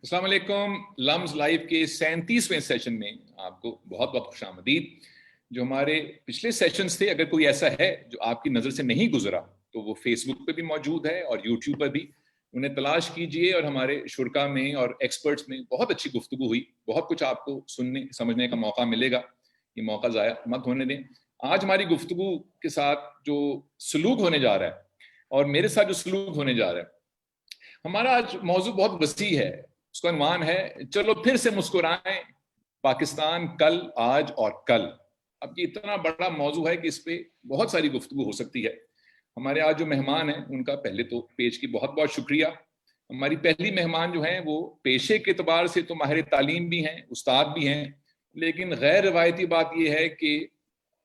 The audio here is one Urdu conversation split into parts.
السلام علیکم. لمز لائیو کے 37ویں سیشن میں آپ کو بہت بہت خوش آمدید. جو ہمارے پچھلے سیشنز تھے، اگر کوئی ایسا ہے جو آپ کی نظر سے نہیں گزرا تو وہ فیس بک پہ بھی موجود ہے اور یوٹیوب پر بھی. انہیں تلاش کیجئے اور ہمارے شرکا میں اور ایکسپرٹس میں بہت اچھی گفتگو ہوئی. بہت کچھ آپ کو سننے سمجھنے کا موقع ملے گا. یہ موقع ضائع مت ہونے دیں. آج ہماری گفتگو کے ساتھ جو سلوک ہونے جا رہا ہے اور میرے ساتھ جو سلوک ہونے جا رہا ہے، ہمارا آج موضوع بہت وسیع ہے. اس کا عنوان ہے چلو پھر سے مسکرائیں، پاکستان کل، آج اور کل. اب یہ اتنا بڑا موضوع ہے کہ اس پہ بہت ساری گفتگو ہو سکتی ہے. ہمارے آج جو مہمان ہیں ان کا پہلے تو پیج کی بہت بہت شکریہ. ہماری پہلی مہمان جو ہیں وہ پیشے کے اعتبار سے تو ماہر تعلیم بھی ہیں، استاد بھی ہیں، لیکن غیر روایتی بات یہ ہے کہ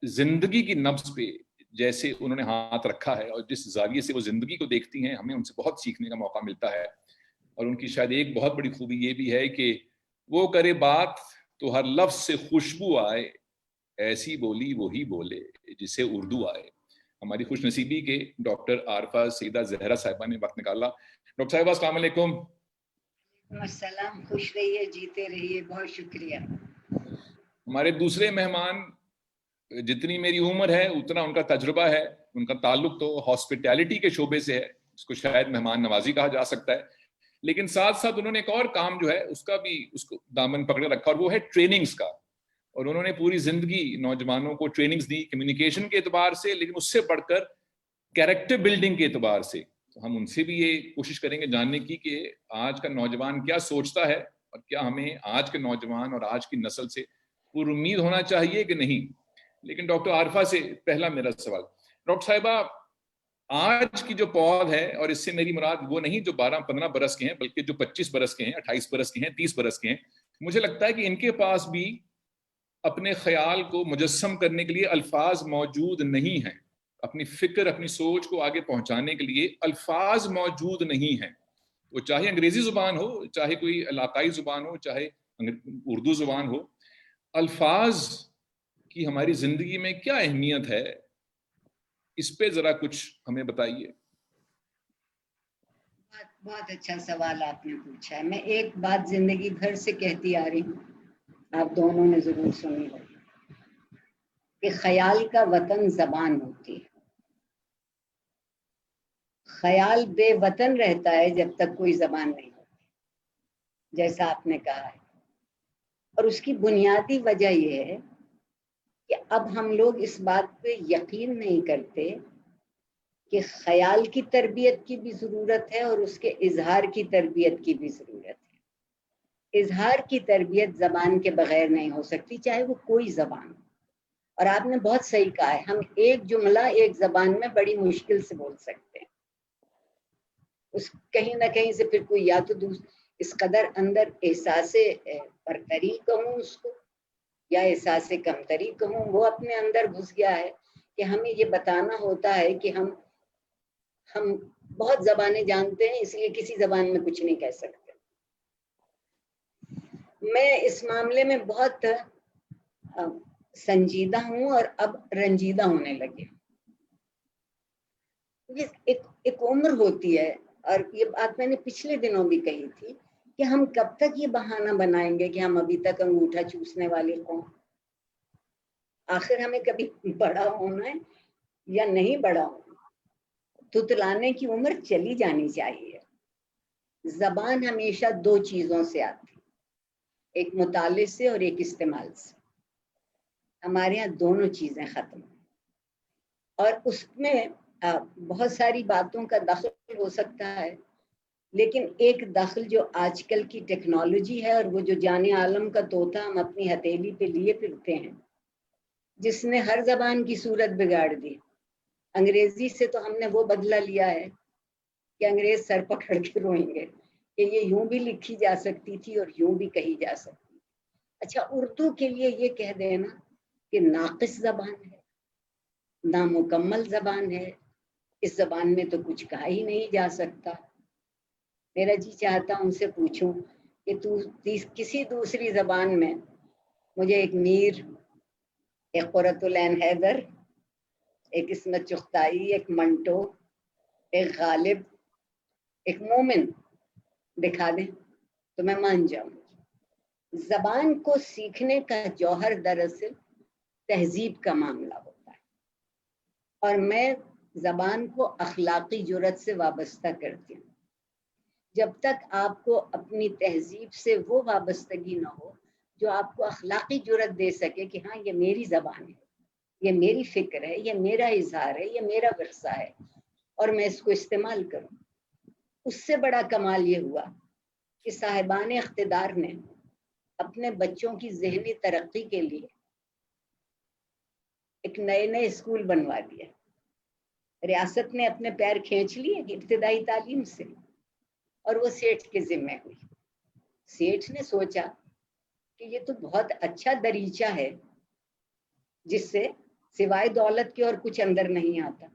زندگی کی نبض پہ جیسے انہوں نے ہاتھ رکھا ہے اور جس زاویے سے وہ زندگی کو دیکھتی ہیں، ہمیں ان سے بہت سیکھنے کا موقع ملتا ہے. اور ان کی شاید ایک بہت بڑی خوبی یہ بھی ہے کہ وہ کرے بات تو ہر لفظ سے خوشبو آئے، ایسی بولی وہی بولے جسے اردو آئے. ہماری خوش نصیبی کے ڈاکٹر عارفہ سیدہ زہرا صاحبہ نے وقت نکالا. ڈاکٹر صاحبہ السلام علیکم. السلام. خوش رہیے، جیتے رہیے. بہت شکریہ. ہمارے دوسرے مہمان، جتنی میری عمر ہے اتنا ان کا تجربہ ہے. ان کا تعلق تو ہاسپٹیلٹی کے شعبے سے ہے، اس کو شاید مہمان نوازی کہا جا سکتا ہے، لیکن ساتھ ساتھ انہوں نے ایک اور کام جو ہے اس کا بھی اس کو دامن پکڑے رکھا، اور وہ ہے ٹریننگز کا. اور انہوں نے پوری زندگی نوجوانوں کو ٹریننگز دی، کمیونیکیشن کے اعتبار سے، لیکن اس سے بڑھ کر کیریکٹر بلڈنگ کے اعتبار سے. تو ہم ان سے بھی یہ کوشش کریں گے جاننے کی کہ آج کا نوجوان کیا سوچتا ہے اور کیا ہمیں آج کے نوجوان اور آج کی نسل سے پر امید ہونا چاہیے کہ نہیں. لیکن ڈاکٹر عارفہ سے پہلا میرا سوال. ڈاکٹر صاحبہ، آج کی جو پود ہے، اور اس سے میری مراد وہ نہیں جو 12-15 برس کے ہیں، بلکہ جو 25 برس کے ہیں، 28 برس کے ہیں، 30 برس کے ہیں، مجھے لگتا ہے کہ ان کے پاس بھی اپنے خیال کو مجسم کرنے کے لیے الفاظ موجود نہیں ہیں. اپنی فکر، اپنی سوچ کو آگے پہنچانے کے لیے الفاظ موجود نہیں ہیں. وہ چاہے انگریزی زبان ہو، چاہے کوئی علاقائی زبان ہو، چاہے اردو زبان ہو. الفاظ کی ہماری زندگی میں کیا اہمیت ہے، اس پہ ذرا کچھ ہمیں بتائیے. بہت اچھا سوال آپ نے پوچھا ہے. میں ایک بات زندگی بھر سے کہتی آ رہی ہوں، آپ دونوں نے ضرور سنی ہوگی، کہ خیال کا وطن زبان ہوتی ہے. خیال بے وطن رہتا ہے جب تک کوئی زبان نہیں ہوتی، جیسا آپ نے کہا ہے. اور اس کی بنیادی وجہ یہ ہے کہ اب ہم لوگ اس بات پہ یقین نہیں کرتے کہ خیال کی تربیت کی بھی ضرورت ہے اور اس کے اظہار کی تربیت کی بھی ضرورت ہے. اظہار کی تربیت زبان کے بغیر نہیں ہو سکتی، چاہے وہ کوئی زبان ہو. اور آپ نے بہت صحیح کہا ہے، ہم ایک جملہ ایک زبان میں بڑی مشکل سے بول سکتے ہیں. اس کہیں نہ کہیں سے پھر کوئی یا تو اس قدر اندر احساس برتری کہوں اس کو، یا احساس کمتری کہوں، وہ اپنے اندر گھس گیا ہے کہ ہمیں یہ بتانا ہوتا ہے کہ ہم بہت زبانیں جانتے ہیں، اس لیے کسی زبان میں کچھ نہیں کہہ سکتے. میں اس معاملے میں بہت سنجیدہ ہوں اور اب رنجیدہ ہونے لگے. ایک عمر ہوتی ہے، اور یہ بات میں نے پچھلے دنوں بھی کہی تھی کہ ہم کب تک یہ بہانہ بنائیں گے کہ ہم ابھی تک انگوٹھا چوسنے والے قوم. آخر ہمیں کبھی بڑا ہونا ہے یا نہیں بڑا ہونا؟ تتلانے کی عمر چلی جانی چاہیے. زبان ہمیشہ دو چیزوں سے آتی، ایک مطالعے سے اور ایک استعمال سے. ہمارے ہاں دونوں چیزیں ختم ہیں، اور اس میں بہت ساری باتوں کا دخل ہو سکتا ہے، لیکن ایک دخل جو آج کل کی ٹیکنالوجی ہے، اور وہ جو جان عالم کا طوطا ہم اپنی ہتھیلی پہ لیے پھرتے ہیں، جس نے ہر زبان کی صورت بگاڑ دی. انگریزی سے تو ہم نے وہ بدلہ لیا ہے کہ انگریز سر پکڑ کے روئیں گے کہ یہ یوں بھی لکھی جا سکتی تھی اور یوں بھی کہی جا سکتی تھی. اچھا، اردو کے لیے یہ کہہ دینا کہ ناقص زبان ہے، نامکمل زبان ہے، اس زبان میں تو کچھ کہا ہی نہیں جا سکتا. میرا جی چاہتا ان سے پوچھوں کہ تو کسی دوسری زبان میں مجھے ایک میر، ایک قرۃ العین حیدر، ایک عصمت چغتائی، ایک منٹو، ایک غالب، ایک مومن دکھا دیں. تو میں مان جاؤں گی۔ زبان کو سیکھنے کا جوہر دراصل تہذیب کا معاملہ ہوتا ہے، اور میں زبان کو اخلاقی جرات سے وابستہ کرتی ہوں۔ جب تک آپ کو اپنی تہذیب سے وہ وابستگی نہ ہو جو آپ کو اخلاقی جرات دے سکے کہ ہاں یہ میری زبان ہے، یہ میری فکر ہے، یہ میرا اظہار ہے، یہ میرا ورثہ ہے، اور میں اس کو استعمال کروں، اس سے بڑا کمال یہ ہوا کہ صاحبان اقتدار نے اپنے بچوں کی ذہنی ترقی کے لیے ایک نئے اسکول بنوا دیے۔ ریاست نے اپنے پیر کھینچ لیے ابتدائی تعلیم سے، اور وہ سیٹھ کے ذمہ ہوئی۔ سیٹھ نے سوچا کہ یہ تو بہت اچھا دریچہ ہے جس سے سوائے دولت کے اور کچھ اندر نہیں آتا۔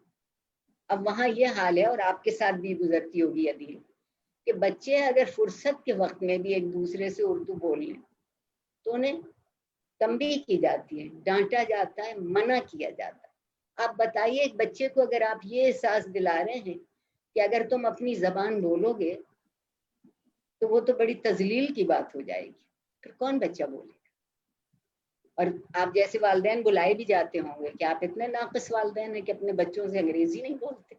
اب وہاں یہ حال ہے، اور آپ کے ساتھ بھی گزرتی ہوگی عدیل، کہ بچے اگر فرصت کے وقت میں بھی ایک دوسرے سے اردو بول لیں تو انہیں تنبیہ کی جاتی ہے، ڈانٹا جاتا ہے، منع کیا جاتا ہے۔ آپ بتائیے ایک بچے کو اگر آپ یہ احساس دلا رہے ہیں کہ اگر تم اپنی زبان بولو گے تو وہ تو بڑی تذلیل کی بات ہو جائے گی، پھر کون بچہ بولے گا؟ اور آپ جیسے والدین بلائے بھی جاتے ہوں گے کہ آپ اتنے ناقص والدین ہیں کہ اپنے بچوں سے انگریزی نہیں بولتے،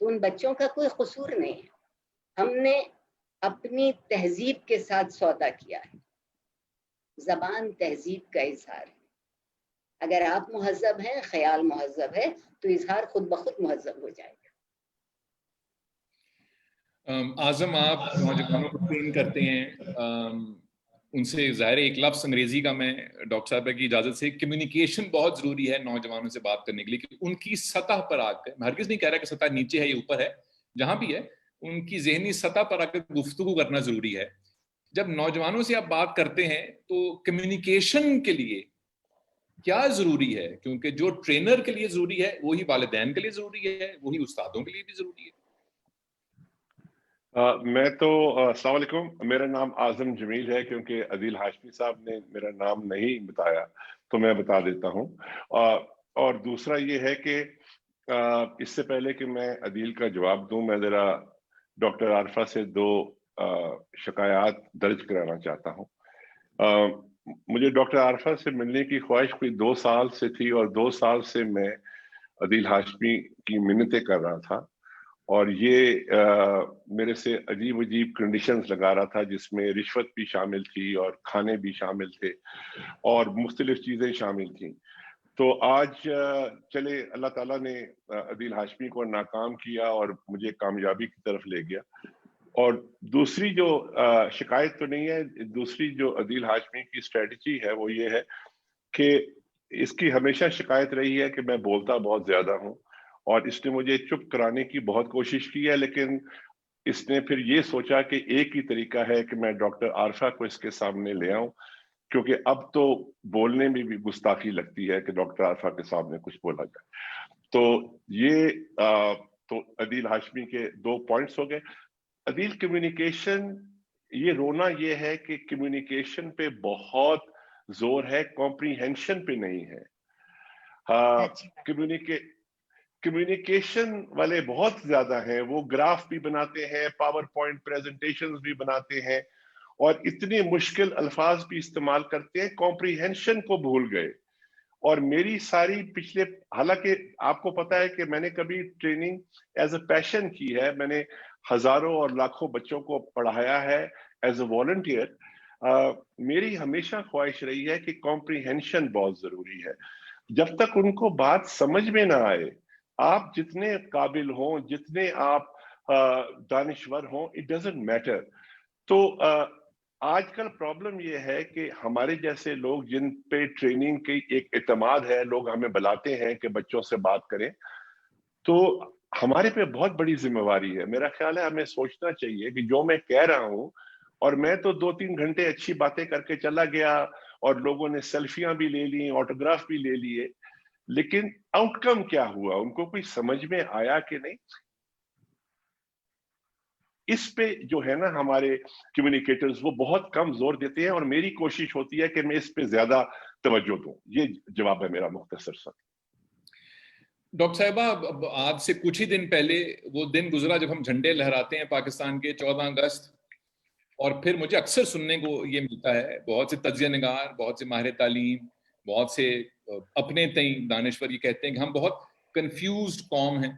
تو ان بچوں کا کوئی قصور نہیں ہے۔ ہم نے اپنی تہذیب کے ساتھ سودا کیا ہے۔ زبان تہذیب کا اظہار ہے۔ اگر آپ مہذب ہیں، خیال مہذب ہے، تو اظہار خود بخود مہذب ہو جائے گا۔ اعظم، آپ نوجوانوں کو ٹرین کرتے ہیں، ان سے ظاہر ایک لفظ انگریزی کا میں ڈاکٹر صاحبہ کی اجازت سے، کمیونیکیشن بہت ضروری ہے نوجوانوں سے بات کرنے کے لیے، کہ ان کی سطح پر آ کر، میں ہرگز نہیں کہہ رہا کہ سطح نیچے ہے یا اوپر ہے، جہاں بھی ہے ان کی ذہنی سطح پر آ کر گفتگو کرنا ضروری ہے۔ جب نوجوانوں سے آپ بات کرتے ہیں تو کمیونیکیشن کے لیے کیا ضروری ہے؟ کیونکہ جو ٹرینر کے لیے ضروری ہے وہی والدین کے لیے ضروری ہے، وہی استادوں کے لیے بھی ضروری ہے۔ میں تو السلام علیکم، میرا نام اعظم جمیل ہے، کیونکہ عدیل ہاشمی صاحب نے میرا نام نہیں بتایا تو میں بتا دیتا ہوں۔ اور دوسرا یہ ہے کہ اس سے پہلے کہ میں عدیل کا جواب دوں، میں ذرا ڈاکٹر عارفہ سے 2 شکایات درج کرانا چاہتا ہوں۔ مجھے ڈاکٹر عارفہ سے ملنے کی خواہش کوئی 2 سال سے تھی، اور 2 سال سے میں عدیل ہاشمی کی منتیں کر رہا تھا، اور یہ میرے سے عجیب کنڈیشنز لگا رہا تھا، جس میں رشوت بھی شامل تھی اور کھانے بھی شامل تھے اور مختلف چیزیں شامل تھیں۔ تو آج چلے اللہ تعالیٰ نے عدیل ہاشمی کو ناکام کیا اور مجھے کامیابی کی طرف لے گیا۔ اور دوسری جو شکایت تو نہیں ہے، دوسری جو عدیل ہاشمی کی اسٹریٹجی ہے وہ یہ ہے کہ اس کی ہمیشہ شکایت رہی ہے کہ میں بولتا بہت زیادہ ہوں، اور اس نے مجھے چپ کرانے کی بہت کوشش کی ہے، لیکن اس نے پھر یہ سوچا کہ ایک ہی طریقہ ہے کہ میں ڈاکٹر عارفہ کو اس کے سامنے لے آؤں، کیونکہ اب تو بولنے میں بھی گستاخی لگتی ہے کہ ڈاکٹر عارفہ کے سامنے کچھ بولا جائے۔ تو یہ تو عدیل ہاشمی کے 2 پوائنٹس ہو گئے۔ عدیل، کمیونیکیشن، یہ رونا یہ ہے کہ کمیونیکیشن پہ بہت زور ہے، کمپریہنشن پہ نہیں ہے۔ کمیونیکیشن والے بہت زیادہ ہیں، وہ گراف بھی بناتے ہیں، پاور پوائنٹ پریزنٹیشنز بھی بناتے ہیں، اور اتنے مشکل الفاظ بھی استعمال کرتے ہیں، کمپریہنشن کو بھول گئے۔ اور میری ساری پچھلے، حالانکہ آپ کو پتا ہے کہ میں نے کبھی ٹریننگ ایز اے پیشن کی ہے، میں نے ہزاروں اور لاکھوں بچوں کو پڑھایا ہے ایز اے والنٹیئر۔ میری ہمیشہ خواہش رہی ہے کہ کمپریہنشن بہت ضروری ہے۔ جب تک ان کو بات سمجھ میں نہ آئے، آپ جتنے قابل ہوں، جتنے آپ دانشور ہوں، اٹ ڈزنٹ میٹر۔ تو آج کل پرابلم یہ ہے کہ ہمارے جیسے لوگ جن پہ ٹریننگ کی ایک اعتماد ہے، لوگ ہمیں بلاتے ہیں کہ بچوں سے بات کریں، تو ہمارے پہ بہت بڑی ذمہ داری ہے۔ میرا خیال ہے ہمیں سوچنا چاہیے کہ جو میں کہہ رہا ہوں، اور میں تو 2-3 گھنٹے اچھی باتیں کر کے چلا گیا، اور لوگوں نے سیلفیاں بھی لے لی، آٹوگراف بھی لے لیے، لیکن آؤٹ کم کیا ہوا؟ ان کو کوئی سمجھ میں آیا کہ نہیں؟ اس پہ جو ہے نا ہمارے کمیونیکیٹرز وہ بہت کم زور دیتے ہیں، اور میری کوشش ہوتی ہے کہ میں اس پہ زیادہ توجہ دوں۔ یہ جواب ہے میرا مختصر سا۔ ڈاکٹر صاحبہ، آج سے کچھ ہی دن پہلے وہ دن گزرا جب ہم جھنڈے لہراتے ہیں پاکستان کے، 14 اگست، اور پھر مجھے اکثر سننے کو یہ ملتا ہے، بہت سے تجزیہ نگار، بہت سے ماہر تعلیم، بہت سے اپنے تئیں دانشور یہ کہتے ہیں کہ ہم بہت کنفیوزڈ قوم ہیں،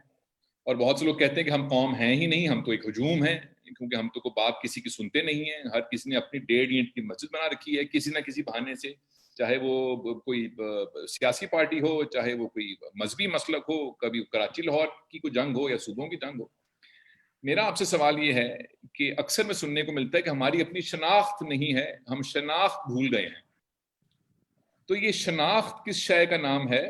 اور بہت سے لوگ کہتے ہیں کہ ہم قوم ہیں ہی نہیں، ہم تو ایک ہجوم ہیں، کیونکہ ہم تو کوئی بات کسی کی سنتے نہیں ہیں، ہر کسی نے اپنی 1.5 اینٹ کی مسجد بنا رکھی ہے کسی نہ کسی بہانے سے، چاہے وہ کوئی سیاسی پارٹی ہو، چاہے وہ کوئی مذہبی مسلک ہو، کبھی کراچی لاہور کی کوئی جنگ ہو یا صوبوں کی جنگ ہو۔ میرا آپ سے سوال یہ ہے کہ اکثر میں سننے کو ملتا ہے کہ ہماری اپنی شناخت نہیں ہے، ہم شناخت بھول گئے ہیں۔ تو یہ شناخت کس شے کا نام ہے،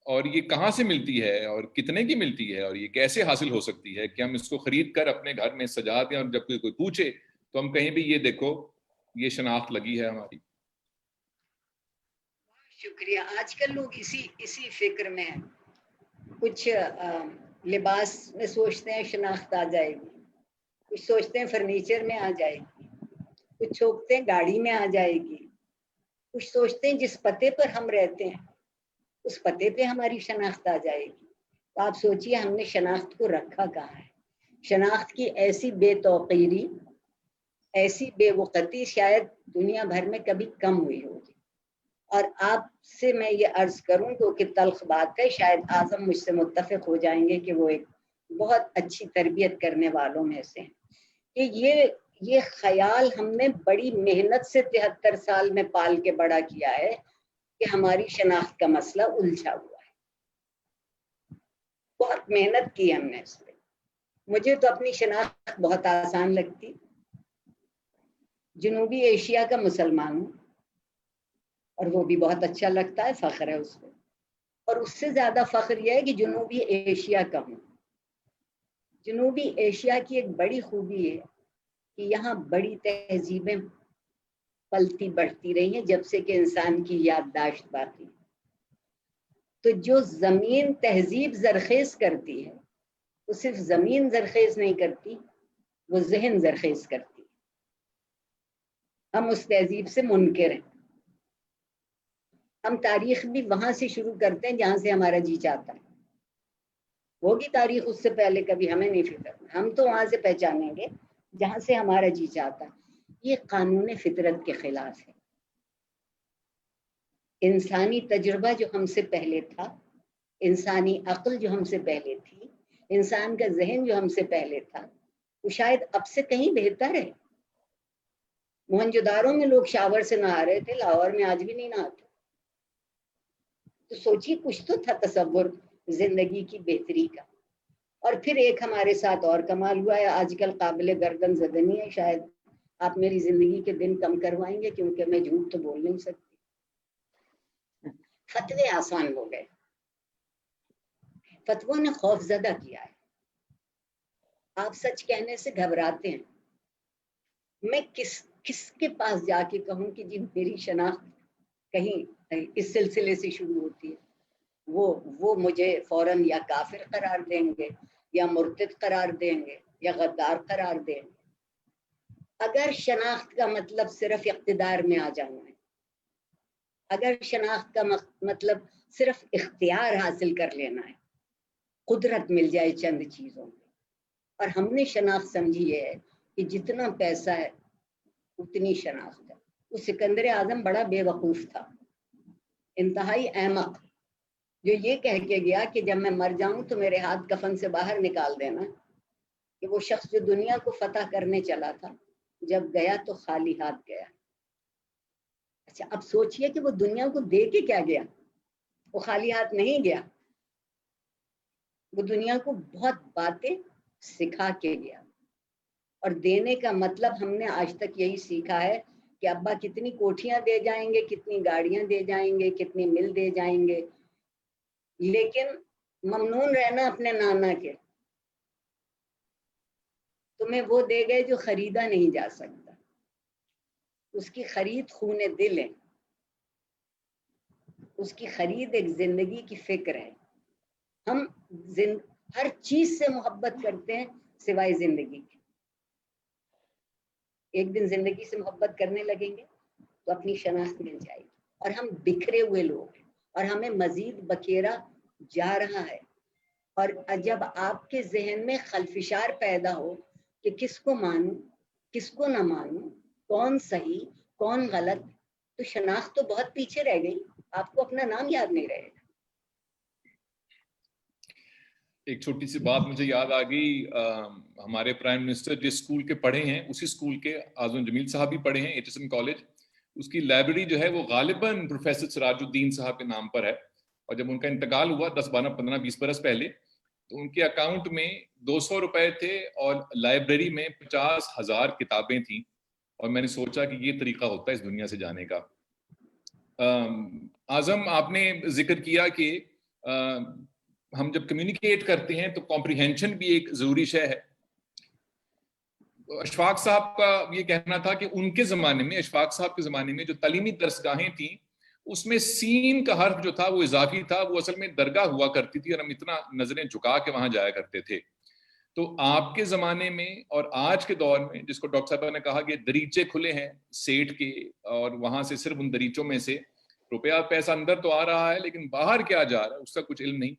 اور یہ کہاں سے ملتی ہے، اور کتنے کی ملتی ہے، اور یہ کیسے حاصل ہو سکتی ہے کہ ہم اس کو خرید کر اپنے گھر میں سجا دیں اور جب کوئی پوچھے تو ہم کہیں بھی یہ دیکھو یہ شناخت لگی ہے ہماری؟ شکریہ۔ آج کل لوگ اسی فکر میں ہیں، کچھ لباس میں سوچتے ہیں شناخت آ جائے گی، کچھ سوچتے ہیں فرنیچر میں آ جائے گی، کچھ سوچتے ہیں گاڑی میں آ جائے گی، کچھ سوچتے ہیں جس پتے پر ہم رہتے ہیں اس پتے پہ ہماری شناخت آ جائے گی۔ تو آپ سوچئے ہم نے شناخت کو رکھا کہاں ہے؟ شناخت کی ایسی بے توقیری، ایسی بے وقتی شاید دنیا بھر میں کبھی کم ہوئی ہوگی۔ اور آپ سے میں یہ عرض کروں تو کہ تلخ بات ہے، شاید اعظم مجھ سے متفق ہو جائیں گے کہ وہ ایک بہت اچھی تربیت کرنے والوں میں سے ہیں، کہ یہ خیال ہم نے بڑی محنت سے 73 سال میں پال کے بڑا کیا ہے کہ ہماری شناخت کا مسئلہ الجھا ہوا ہے۔ بہت محنت کی ہم نے اس پہ۔ مجھے تو اپنی شناخت بہت آسان لگتی، جنوبی ایشیا کا مسلمان ہوں، اور وہ بھی بہت اچھا لگتا ہے، فخر ہے اس پہ۔ اور اس سے زیادہ فخر یہ ہے کہ جنوبی ایشیا کا ہوں۔ جنوبی ایشیا کی ایک بڑی خوبی ہے کہ یہاں بڑی تہذیبیں پلتی بڑھتی رہی ہیں جب سے کہ انسان کی یادداشت باقی۔ تو جو زمین تہذیب زرخیز کرتی ہے وہ صرف زمین زرخیز نہیں کرتی، وہ ذہن زرخیز کرتی ہے۔ ہم اس تہذیب سے منکر ہیں۔ ہم تاریخ بھی وہاں سے شروع کرتے ہیں جہاں سے ہمارا جی چاہتا ہے، ہوگی تاریخ اس سے پہلے کبھی ہمیں نہیں فکر، ہم تو وہاں سے پہچانیں گے جہاں سے ہمارا جی چاہتا ہے۔ یہ قانون فطرت کے خلاف ہے۔ انسانی تجربہ جو ہم سے پہلے تھا، انسانی عقل جو ہم سے پہلے تھی، انسان کا ذہن جو ہم سے پہلے تھا، وہ شاید اب سے کہیں بہتر ہے۔ موہنجوداروں میں لوگ شاور سے نہا رہے تھے، لاہور میں آج بھی نہیں نہاتے۔ تو سوچیے کچھ تو تھا تصور زندگی کی بہتری کا۔ اور پھر ایک ہمارے ساتھ اور کمال ہوا ہے، آج کل قابل گردن زدنی ہے، شاید آپ میری زندگی کے دن کم کروائیں گے کیونکہ میں جھوٹ تو بول نہیں سکتی۔ فتوے آسان ہو گئے، فتووں نے خوف زدہ کیا ہے۔ آپ سچ کہنے سے گھبراتے ہیں۔ میں کس کے پاس جا کے کہوں کہ جی میری شناخت کہیں اس سلسلے سے شروع ہوتی ہے، وہ مجھے فوراً یا کافر قرار دیں گے یا مرتد قرار دیں گے یا غدار قرار دیں گے۔ اگر شناخت کا مطلب صرف اقتدار میں آ جانا ہے، اگر شناخت کا مطلب صرف اختیار حاصل کر لینا ہے، قدرت مل جائے چند چیزوں میں، اور ہم نے شناخت سمجھی ہے کہ جتنا پیسہ ہے اتنی شناخت ہے۔ وہ سکندر اعظم بڑا بے وقوف تھا، انتہائی احمق، جو یہ کہہ کے گیا کہ جب میں مر جاؤں تو میرے ہاتھ کفن سے باہر نکال دینا، کہ وہ شخص جو دنیا کو فتح کرنے چلا تھا جب گیا تو خالی ہاتھ گیا۔ اچھا اب سوچئے کہ وہ دنیا کو دے کے کیا گیا؟ وہ خالی ہاتھ نہیں گیا، وہ دنیا کو بہت باتیں سکھا کے گیا۔ اور دینے کا مطلب ہم نے آج تک یہی سیکھا ہے کہ ابا کتنی کوٹھیاں دے جائیں گے، کتنی گاڑیاں دے جائیں گے، کتنی مل دے جائیں گے، لیکن ممنون رہنا اپنے نانا کے۔ تمہیں وہ دے گئے جو خریدا نہیں جا سکتا، اس کی خرید خون دل ہے، اس کی خرید ایک زندگی کی فکر ہے۔ ہم ہر چیز سے محبت کرتے ہیں سوائے زندگی کے۔ ایک دن زندگی سے محبت کرنے لگیں گے تو اپنی شناخت مل جائے گی۔ اور ہم بکھرے ہوئے لوگ ہیں اور ہمیں مزید بکھیرا جا رہا ہے۔ اور جب آپ کے ذہن میں خلفشار پیدا ہو کہ کس کو مانوں، کس کو نہ مانوں, کون صحیح کون غلط, تو شناخت تو بہت پیچھے رہ گئی, آپ کو اپنا نام یاد نہیں رہے گا. ایک چھوٹی سی بات مجھے یاد آ گئی, ہمارے پرائم منسٹر جس اسکول کے پڑھے ہیں اسی اسکول کے اعظم جمیل صاحب بھی پڑھے ہیں, ایچ ایس ایم کالج. اس کی لائبریری جو ہے وہ غالباً پروفیسر سراج الدین صاحب کے نام پر ہے, اور جب ان کا انتقال ہوا 10 12 15 20 برس پہلے, تو ان کے اکاؤنٹ میں 200 روپے تھے اور لائبریری میں 50,000 کتابیں تھیں. اور میں نے سوچا کہ یہ طریقہ ہوتا ہے اس دنیا سے جانے کا. اعظم, آپ نے ذکر کیا کہ ہم جب کمیونیکیٹ کرتے ہیں تو کمپریہنشن بھی ایک ضروری شے ہے. اشفاق صاحب کا یہ کہنا تھا کہ ان کے زمانے میں, اشفاق صاحب کے زمانے میں جو تعلیمی درسگاہیں تھیں اس میں سین کا حرف جو تھا وہ اضافی تھا, وہ اصل میں درگاہ ہوا کرتی تھی اور ہم اتنا نظریں جھکا کے وہاں جایا کرتے تھے. تو آپ کے زمانے میں اور آج کے دور میں, جس کو ڈاکٹر صاحبہ نے کہا کہ دریچے کھلے ہیں سیٹ کے, اور وہاں سے صرف ان دریچوں میں سے روپیہ پیسہ اندر تو آ رہا ہے لیکن باہر کیا جا رہا ہے اس کا کچھ علم نہیں.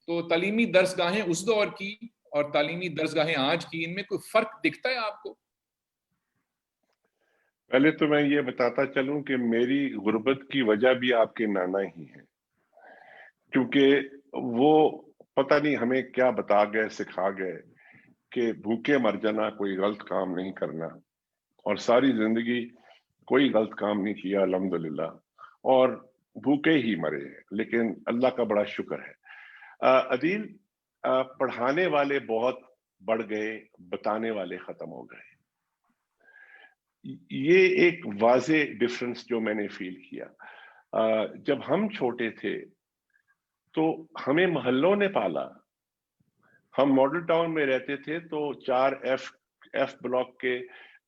تو تعلیمی درسگاہیں اس دور کی اور تعلیمی درسگاہیں آج کی, ان میں کوئی فرق دکھتا ہے آپ کو؟ پہلے تو میں یہ بتاتا چلوں کہ میری غربت کی وجہ بھی آپ کے نانا ہی ہیں, کیونکہ وہ پتہ نہیں ہمیں کیا بتا گئے, سکھا گئے کہ بھوکے مر جانا, کوئی غلط کام نہیں کرنا, اور ساری زندگی کوئی غلط کام نہیں کیا الحمدللہ, اور بھوکے ہی مرے. لیکن اللہ کا بڑا شکر ہے. عدیل, پڑھانے والے بہت بڑھ گئے, بتانے والے ختم ہو گئے. یہ ایک واضح ڈفرنس جو میں نے فیل کیا. جب ہم چھوٹے تھے تو ہمیں محلوں نے پالا. ہم ماڈل ٹاؤن میں رہتے تھے تو 4F بلاک کے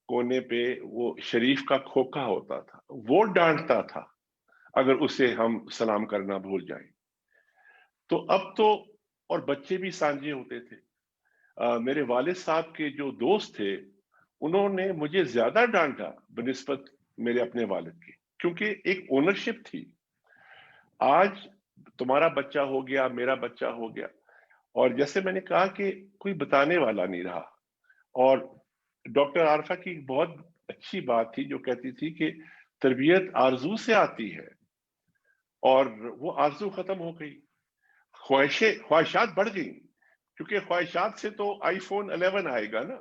کونے پہ وہ شریف کا کھوکھا ہوتا تھا, وہ ڈانٹتا تھا اگر اسے ہم سلام کرنا بھول جائیں. تو اب تو, اور بچے بھی سانجے ہوتے تھے. میرے والد صاحب کے جو دوست تھے انہوں نے مجھے زیادہ ڈانٹا بنسبت میرے اپنے والد کے, کیونکہ ایک اونرشپ تھی. آج تمہارا بچہ ہو گیا, میرا بچہ ہو گیا, اور جیسے میں نے کہا کہ کوئی بتانے والا نہیں رہا. اور ڈاکٹر عارفہ کی بہت اچھی بات تھی جو کہتی تھی کہ تربیت آرزو سے آتی ہے, اور وہ آرزو ختم ہو گئی. خواہشات بڑھ گئی, کیونکہ خواہشات سے تو آئی فون 11 آئے گا نا,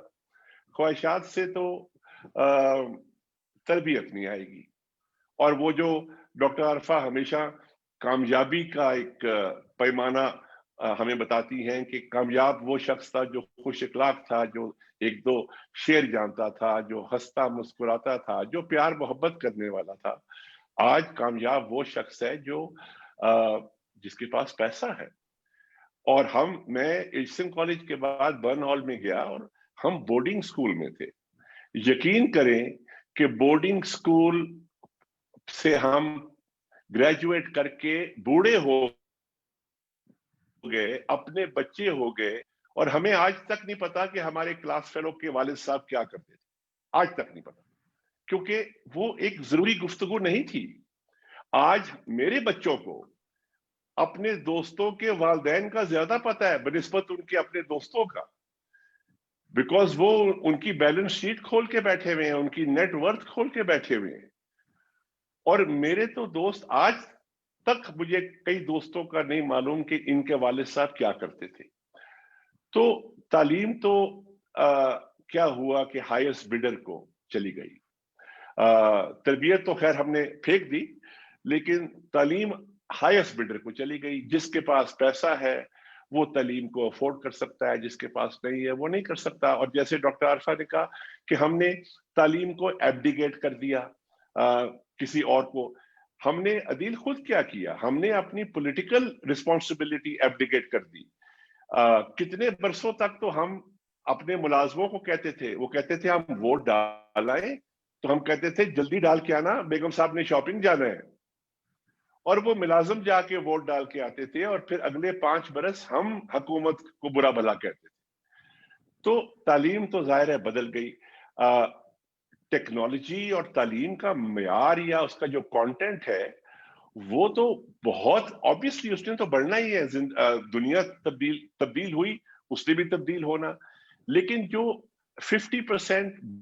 خواہشات سے تو تربیت نہیں آئے گی. اور وہ جو ڈاکٹر عارفہ ہمیشہ کامیابی کا ایک پیمانہ ہمیں بتاتی ہیں کہ کامیاب وہ شخص تھا جو خوش اخلاق تھا, جو ایک دو شعر جانتا تھا, جو ہنستا مسکراتا تھا, جو پیار محبت کرنے والا تھا. آج کامیاب وہ شخص ہے جو جس کے پاس پیسہ ہے. اور میں ایچ کالج کے بعد برن ہال میں گیا اور ہم بورڈنگ سکول میں تھے. یقین کریں کہ بورڈنگ سکول سے ہم گریجویٹ کر کے بوڑھے ہو گئے, اپنے بچے ہو گئے, اور ہمیں آج تک نہیں پتا کہ ہمارے کلاس فیلو کے والد صاحب کیا کرتے تھے. آج تک نہیں پتا, کیونکہ وہ ایک ضروری گفتگو نہیں تھی. آج میرے بچوں کو اپنے دوستوں کے والدین کا زیادہ پتا ہے بنسبت ان کے اپنے دوستوں کا, بیکاز وہ ان کی بیلنس شیٹ کھول کے بیٹھے ہوئے ہیں, ان کی نیٹ ورتھ کھول کے بیٹھے ہوئے ہیں. اور میرے تو دوست, آج تک مجھے کئی دوستوں کا نہیں معلوم کہ ان کے والد صاحب کیا کرتے تھے. تو تعلیم تو کیا ہوا کہ ہائیسٹ بڈر کو چلی گئی. تربیت تو خیر ہم نے پھینک دی, لیکن تعلیم ہائیسٹ بڈر کو چلی گئی. جس کے پاس پیسہ ہے وہ تعلیم کو افورڈ کر سکتا ہے, جس کے پاس نہیں ہے وہ نہیں کر سکتا. اور جیسے ڈاکٹر عارفہ نے کہا کہ ہم نے تعلیم کو ایبڈیگیٹ کر دیا کسی اور کو. ہم نے عدیل خود کیا کیا, ہم نے اپنی پولیٹیکل رسپانسبلٹی ایبڈیگیٹ کر دی. کتنے برسوں تک تو ہم اپنے ملازموں کو کہتے تھے, وہ کہتے تھے ہم ووٹ ڈالائیں, تو ہم کہتے تھے جلدی ڈال کے آنا, بیگم صاحب نے شاپنگ جانا ہے. اور وہ ملازم جا کے ووٹ ڈال کے آتے تھے, اور پھر اگلے 5 برس ہم حکومت کو برا بھلا کہتے تھے. تو تعلیم تو ظاہر ہے بدل گئی. ٹیکنالوجی اور تعلیم کا معیار یا اس کا جو کانٹینٹ ہے وہ تو بہت obviously اس نے تو بڑھنا ہی ہے. دنیا تبدیل ہوئی, اس نے بھی تبدیل ہونا. لیکن جو 50%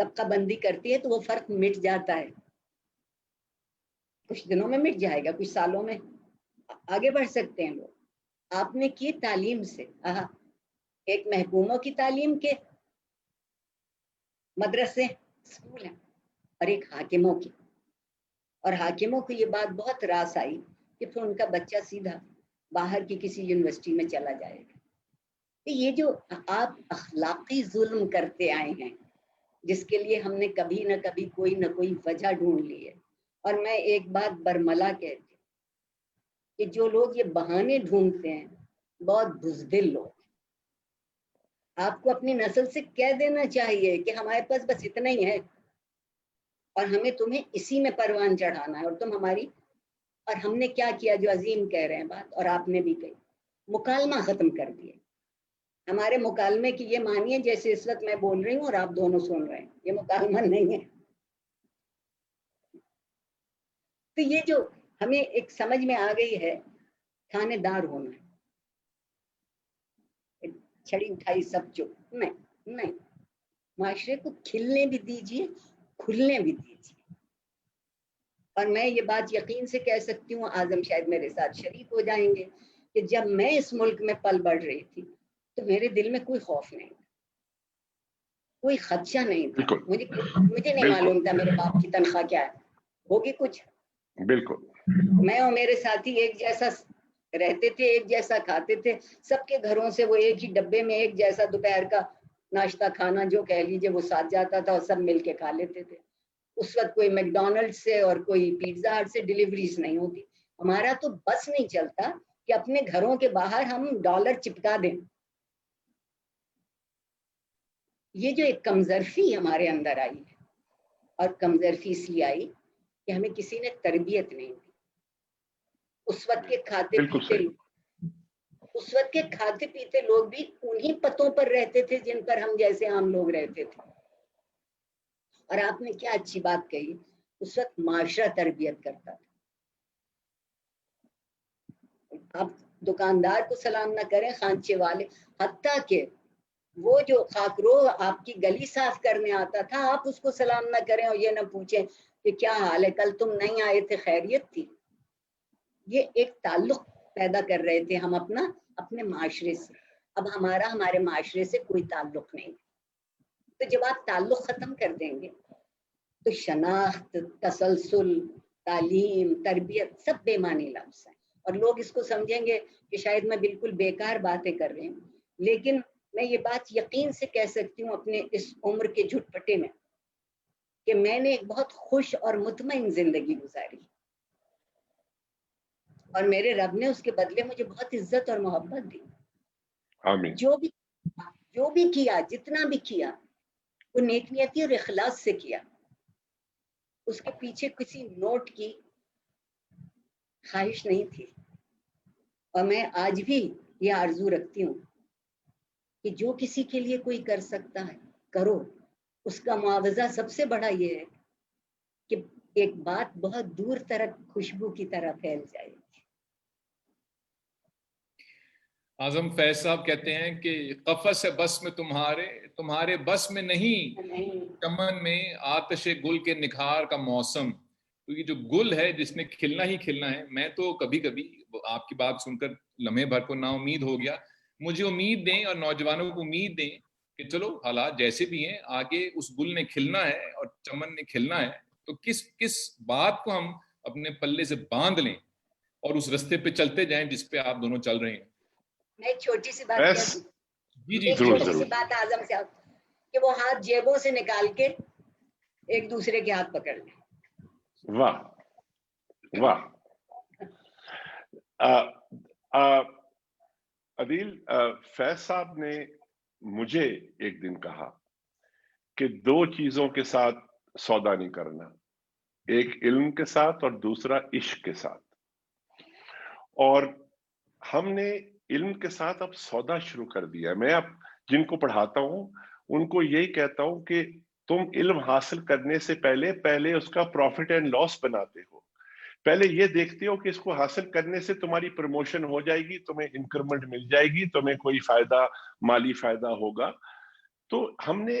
طبقہ بندی کرتی ہے تو وہ فرق مٹ جاتا ہے، کچھ دنوں میں مٹ جائے گا، کچھ سالوں میں آگے بڑھ سکتے ہیں لوگ۔ آپ نے کی تعلیم سے، ایک محکوموں کی تعلیم کے مدرسے اسکول ہیں اور ایک حاکموں کی، اور حاکموں کو یہ بات بہت راس آئی کہ پھر ان کا بچہ سیدھا باہر کی کسی یونیورسٹی میں چلا جائے گا۔ یہ جو آپ اخلاقی ظلم کرتے آئے ہیں، جس کے لیے ہم نے کبھی نہ کبھی کوئی نہ کوئی وجہ ڈھونڈ لی ہے، اور میں ایک بات برملا کہتی ہوں کہ جو لوگ یہ بہانے ڈھونڈتے ہیں بہت بزدل لوگ۔ آپ کو اپنی نسل سے کہہ دینا چاہیے کہ ہمارے پاس بس اتنا ہی ہے اور ہمیں تمہیں اسی میں پروان چڑھانا ہے، اور تم ہماری، اور ہم نے کیا کیا جو عظیم کہہ رہے ہیں بات، اور آپ نے بھی کہی، مکالمہ ختم کر دیا۔ ہمارے مکالمے کی یہ مانیے جیسے اس وقت میں بول رہی ہوں اور آپ دونوں سن رہے ہیں، یہ مکالمہ نہیں ہے۔ تو یہ جو ہمیں ایک سمجھ میں آ گئی ہے، تھانے دار ہونا ہے، چھڑی اٹھائی سب چپ، نہیں، معاشرے کو کھلنے بھی دیجیے، کھلنے بھی دیجیے۔ اور میں یہ بات یقین سے کہہ سکتی ہوں، اعظم شاید میرے ساتھ شریک ہو جائیں گے، کہ جب میں اس ملک میں پل بڑھ رہی تھی تو میرے دل میں کوئی خوف نہیں تھا، کوئی خدشہ نہیں تھا، مجھے نہیں معلوم تھا میرے باپ کی تنخواہ کیا ہے، ہوگی کچھ، بالکل میں اور میرے ساتھی ایک جیسا رہتے تھے، ایک جیسا کھاتے تھے، سب کے گھروں سے وہ ایک ہی ڈبے میں ایک جیسا دوپہر کا ناشتہ کھانا جو کہہ لیجیے وہ ساتھ جاتا تھا اور سب مل کے کھا لیتے تھے۔ اس وقت کوئی میک ڈونلڈ سے اور کوئی پیزا ہٹ سے ڈیلیوریز نہیں ہوتی، ہمارا تو بس نہیں چلتا کہ اپنے گھروں کے باہر ہم ڈالر چپکا دیں۔ یہ جو ایک کمظرفی ہمارے اندر آئی ہے، اور کمظرفی اس لیے آئی کہ ہمیں کسی نے تربیت نہیں دی۔ اس وقت کے کھاتے پیتے لوگ بھی انہی پتوں پر رہتے تھے جن پر ہم جیسے عام لوگ رہتے تھے۔ اور آپ نے کیا اچھی بات کہی، اس وقت معاشرہ تربیت کرتا تھا۔ آپ دکاندار کو سلام نہ کریں، خانچے والے، حتیٰ کہ وہ جو خاکرو آپ کی گلی صاف کرنے آتا تھا، آپ اس کو سلام نہ کریں اور یہ نہ پوچھیں کہ کیا حال ہے، کل تم نہیں آئے تھے، خیریت تھی۔ یہ ایک تعلق پیدا کر رہے تھے ہم اپنے معاشرے سے۔ اب ہمارے معاشرے سے کوئی تعلق نہیں، تو جب آپ تعلق ختم کر دیں گے تو شناخت، تسلسل، تعلیم، تربیت سب بے معنی لفظ ہیں، اور لوگ اس کو سمجھیں گے کہ شاید میں بالکل بیکار باتیں کر رہی ہوں، لیکن میں یہ بات یقین سے کہہ سکتی ہوں اپنے اس عمر کے جھٹ پٹے میں کہ میں نے ایک بہت خوش اور مطمئن زندگی گزاری، اور میرے رب نے اس کے بدلے مجھے بہت عزت اور محبت دی۔ آمین۔ جو بھی کیا، جتنا بھی کیا، وہ نیک نیتی اور اخلاص سے کیا، اس کے پیچھے کسی نوٹ کی خواہش نہیں تھی۔ اور میں آج بھی یہ آرزو رکھتی ہوں کہ جو کسی کے لیے کوئی کر سکتا ہے کرو، اس کا معاوضہ سب سے بڑا یہ ہے کہ ایک بات بہت دور تک خوشبو کی طرح پھیل جائے گی۔ اعظم فیض صاحب کہتے ہیں کہ قفس بس میں تمہارے بس میں نہیں، چمن میں آتش گل کے نکھار کا موسم۔ تو یہ جو گل ہے جس نے کھلنا ہی کھلنا ہے، میں تو کبھی کبھی آپ کی بات سن کر لمحے بھر کو نا امید ہو گیا۔ مجھے امید دیں اور نوجوانوں کو امید دیں کہ چلو حالات جیسے بھی ہیں، آگے اس گل نے کھلنا ہے اور چمن نے کھلنا ہے، تو کس بات کو ہم اپنے پلے سے باندھ لیں اور اس رستے پہ چلتے جائیں جس پہ آپ دونوں چل رہے ہیں۔ میں ایک چھوٹی سی بات چھوٹی سی بات اعظم صاحب کہ وہ ہاتھ جیبوں سے نکال کے ایک دوسرے کے ہاتھ پکڑ لیں۔ واہ واہ۔ عدیل، فیض صاحب نے مجھے ایک دن کہا کہ دو چیزوں کے ساتھ سودا نہیں کرنا، ایک علم کے ساتھ اور دوسرا عشق کے ساتھ۔ اور ہم نے علم کے ساتھ اب سودا شروع کر دیا۔ میں اب جن کو پڑھاتا ہوں ان کو یہی کہتا ہوں کہ تم علم حاصل کرنے سے پہلے اس کا پروفٹ اینڈ لاس بناتے ہو، پہلے یہ دیکھتے ہو کہ اس کو حاصل کرنے سے تمہاری پروموشن ہو جائے گی، تمہیں انکریمنٹ مل جائے گی، تمہیں کوئی فائدہ، مالی فائدہ ہوگا۔ تو ہم نے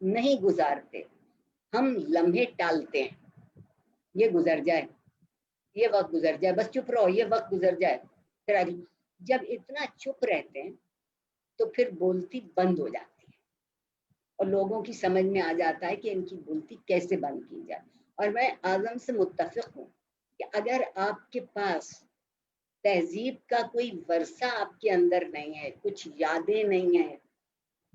نہیں گزارتے، ہم لمحے ٹالتے ہیں، یہ گزر جائے، یہ وقت گزر جائے، بس چپ رہو، یہ وقت گزر جائے، پھر جب اتنا چپ رہتے ہیں تو پھر بولتی بند ہو جاتی ہے، اور لوگوں کی سمجھ میں آ جاتا ہے کہ ان کی بولتی کیسے بند کی جائے۔ اور میں اعظم سے متفق ہوں کہ اگر آپ کے پاس تہذیب کا کوئی ورثہ آپ کے اندر نہیں ہے، کچھ یادیں نہیں ہیں،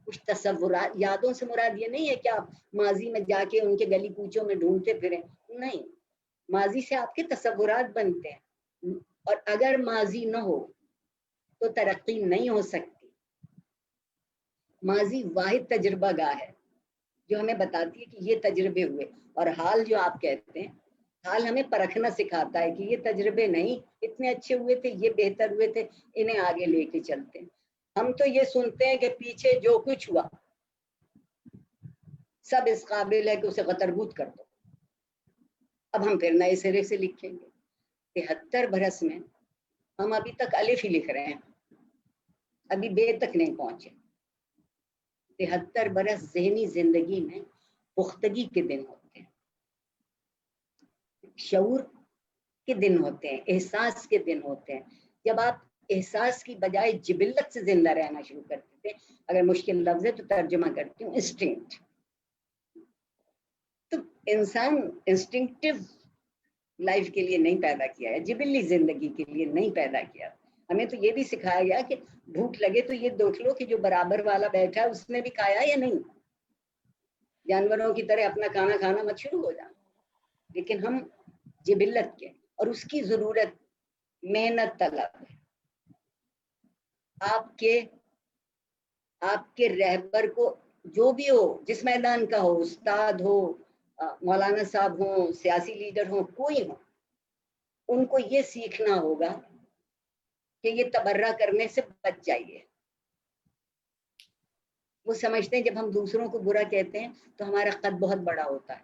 کچھ تصورات، یادوں سے مراد یہ نہیں ہے کہ آپ ماضی میں جا کے ان کے گلی کوچوں میں ڈھونڈتے پھریں، نہیں، ماضی سے آپ کے تصورات بنتے ہیں، اور اگر ماضی نہ ہو تو ترقی نہیں ہو سکتی۔ ماضی واحد تجربہ گاہ ہے جو ہمیں بتاتی ہے کہ یہ تجربے ہوئے، اور حال جو آپ کہتے ہیں، حال ہمیں پرکھنا سکھاتا ہے کہ یہ تجربے نہیں اتنے اچھے ہوئے تھے، یہ بہتر ہوئے تھے، انہیں آگے لے کے چلتے ہیں۔ ہم تو یہ سنتے ہیں کہ پیچھے جو کچھ ہوا سب اس قابل ہے کہ اسے غتربوت کر دو، اب ہم پھر نئے سرے سے لکھیں گے۔ 73 برس میں ہم ابھی تک الف ہی لکھ رہے ہیں، ابھی بے تک نہیں پہنچے۔ 73 برس ذہنی زندگی میں پختگی کے دن ہوتے ہیں، شعور کے دن ہوتے ہیں، احساس کے دن ہوتے ہیں، جب آپ احساس کی بجائے جبلت سے زندہ رہنا شروع کرتے تھے۔ اگر مشکل لفظ ہے تو ترجمہ کرتی ہوں، انسٹنکٹ۔ تو انسان انسٹنکٹیو لائف کے لیے نہیں پیدا کیا ہے، جبلی زندگی کے لیے نہیں پیدا کیا۔ ہمیں تو یہ بھی سکھایا گیا کہ بھوک لگے تو یہ دیکھ لو کہ جو برابر والا بیٹھا ہے اس نے بھی کھایا یا نہیں، جانوروں کی طرح اپنا کھانا کھانا مت شروع ہو جانا۔ لیکن ہم جبلت کے، اور اس کی ضرورت محنت طلب ہے۔ آپ کے رہبر کو جو بھی ہو، جس میدان کا ہو، استاد ہو، مولانا صاحب ہوں، سیاسی لیڈر ہوں، کوئی ہو، ان کو یہ سیکھنا ہوگا کہ یہ تبرہ کرنے سے بچ جائیے۔ وہ سمجھتے ہیں جب ہم دوسروں کو برا کہتے ہیں تو ہمارا قد بہت بڑا ہوتا ہے۔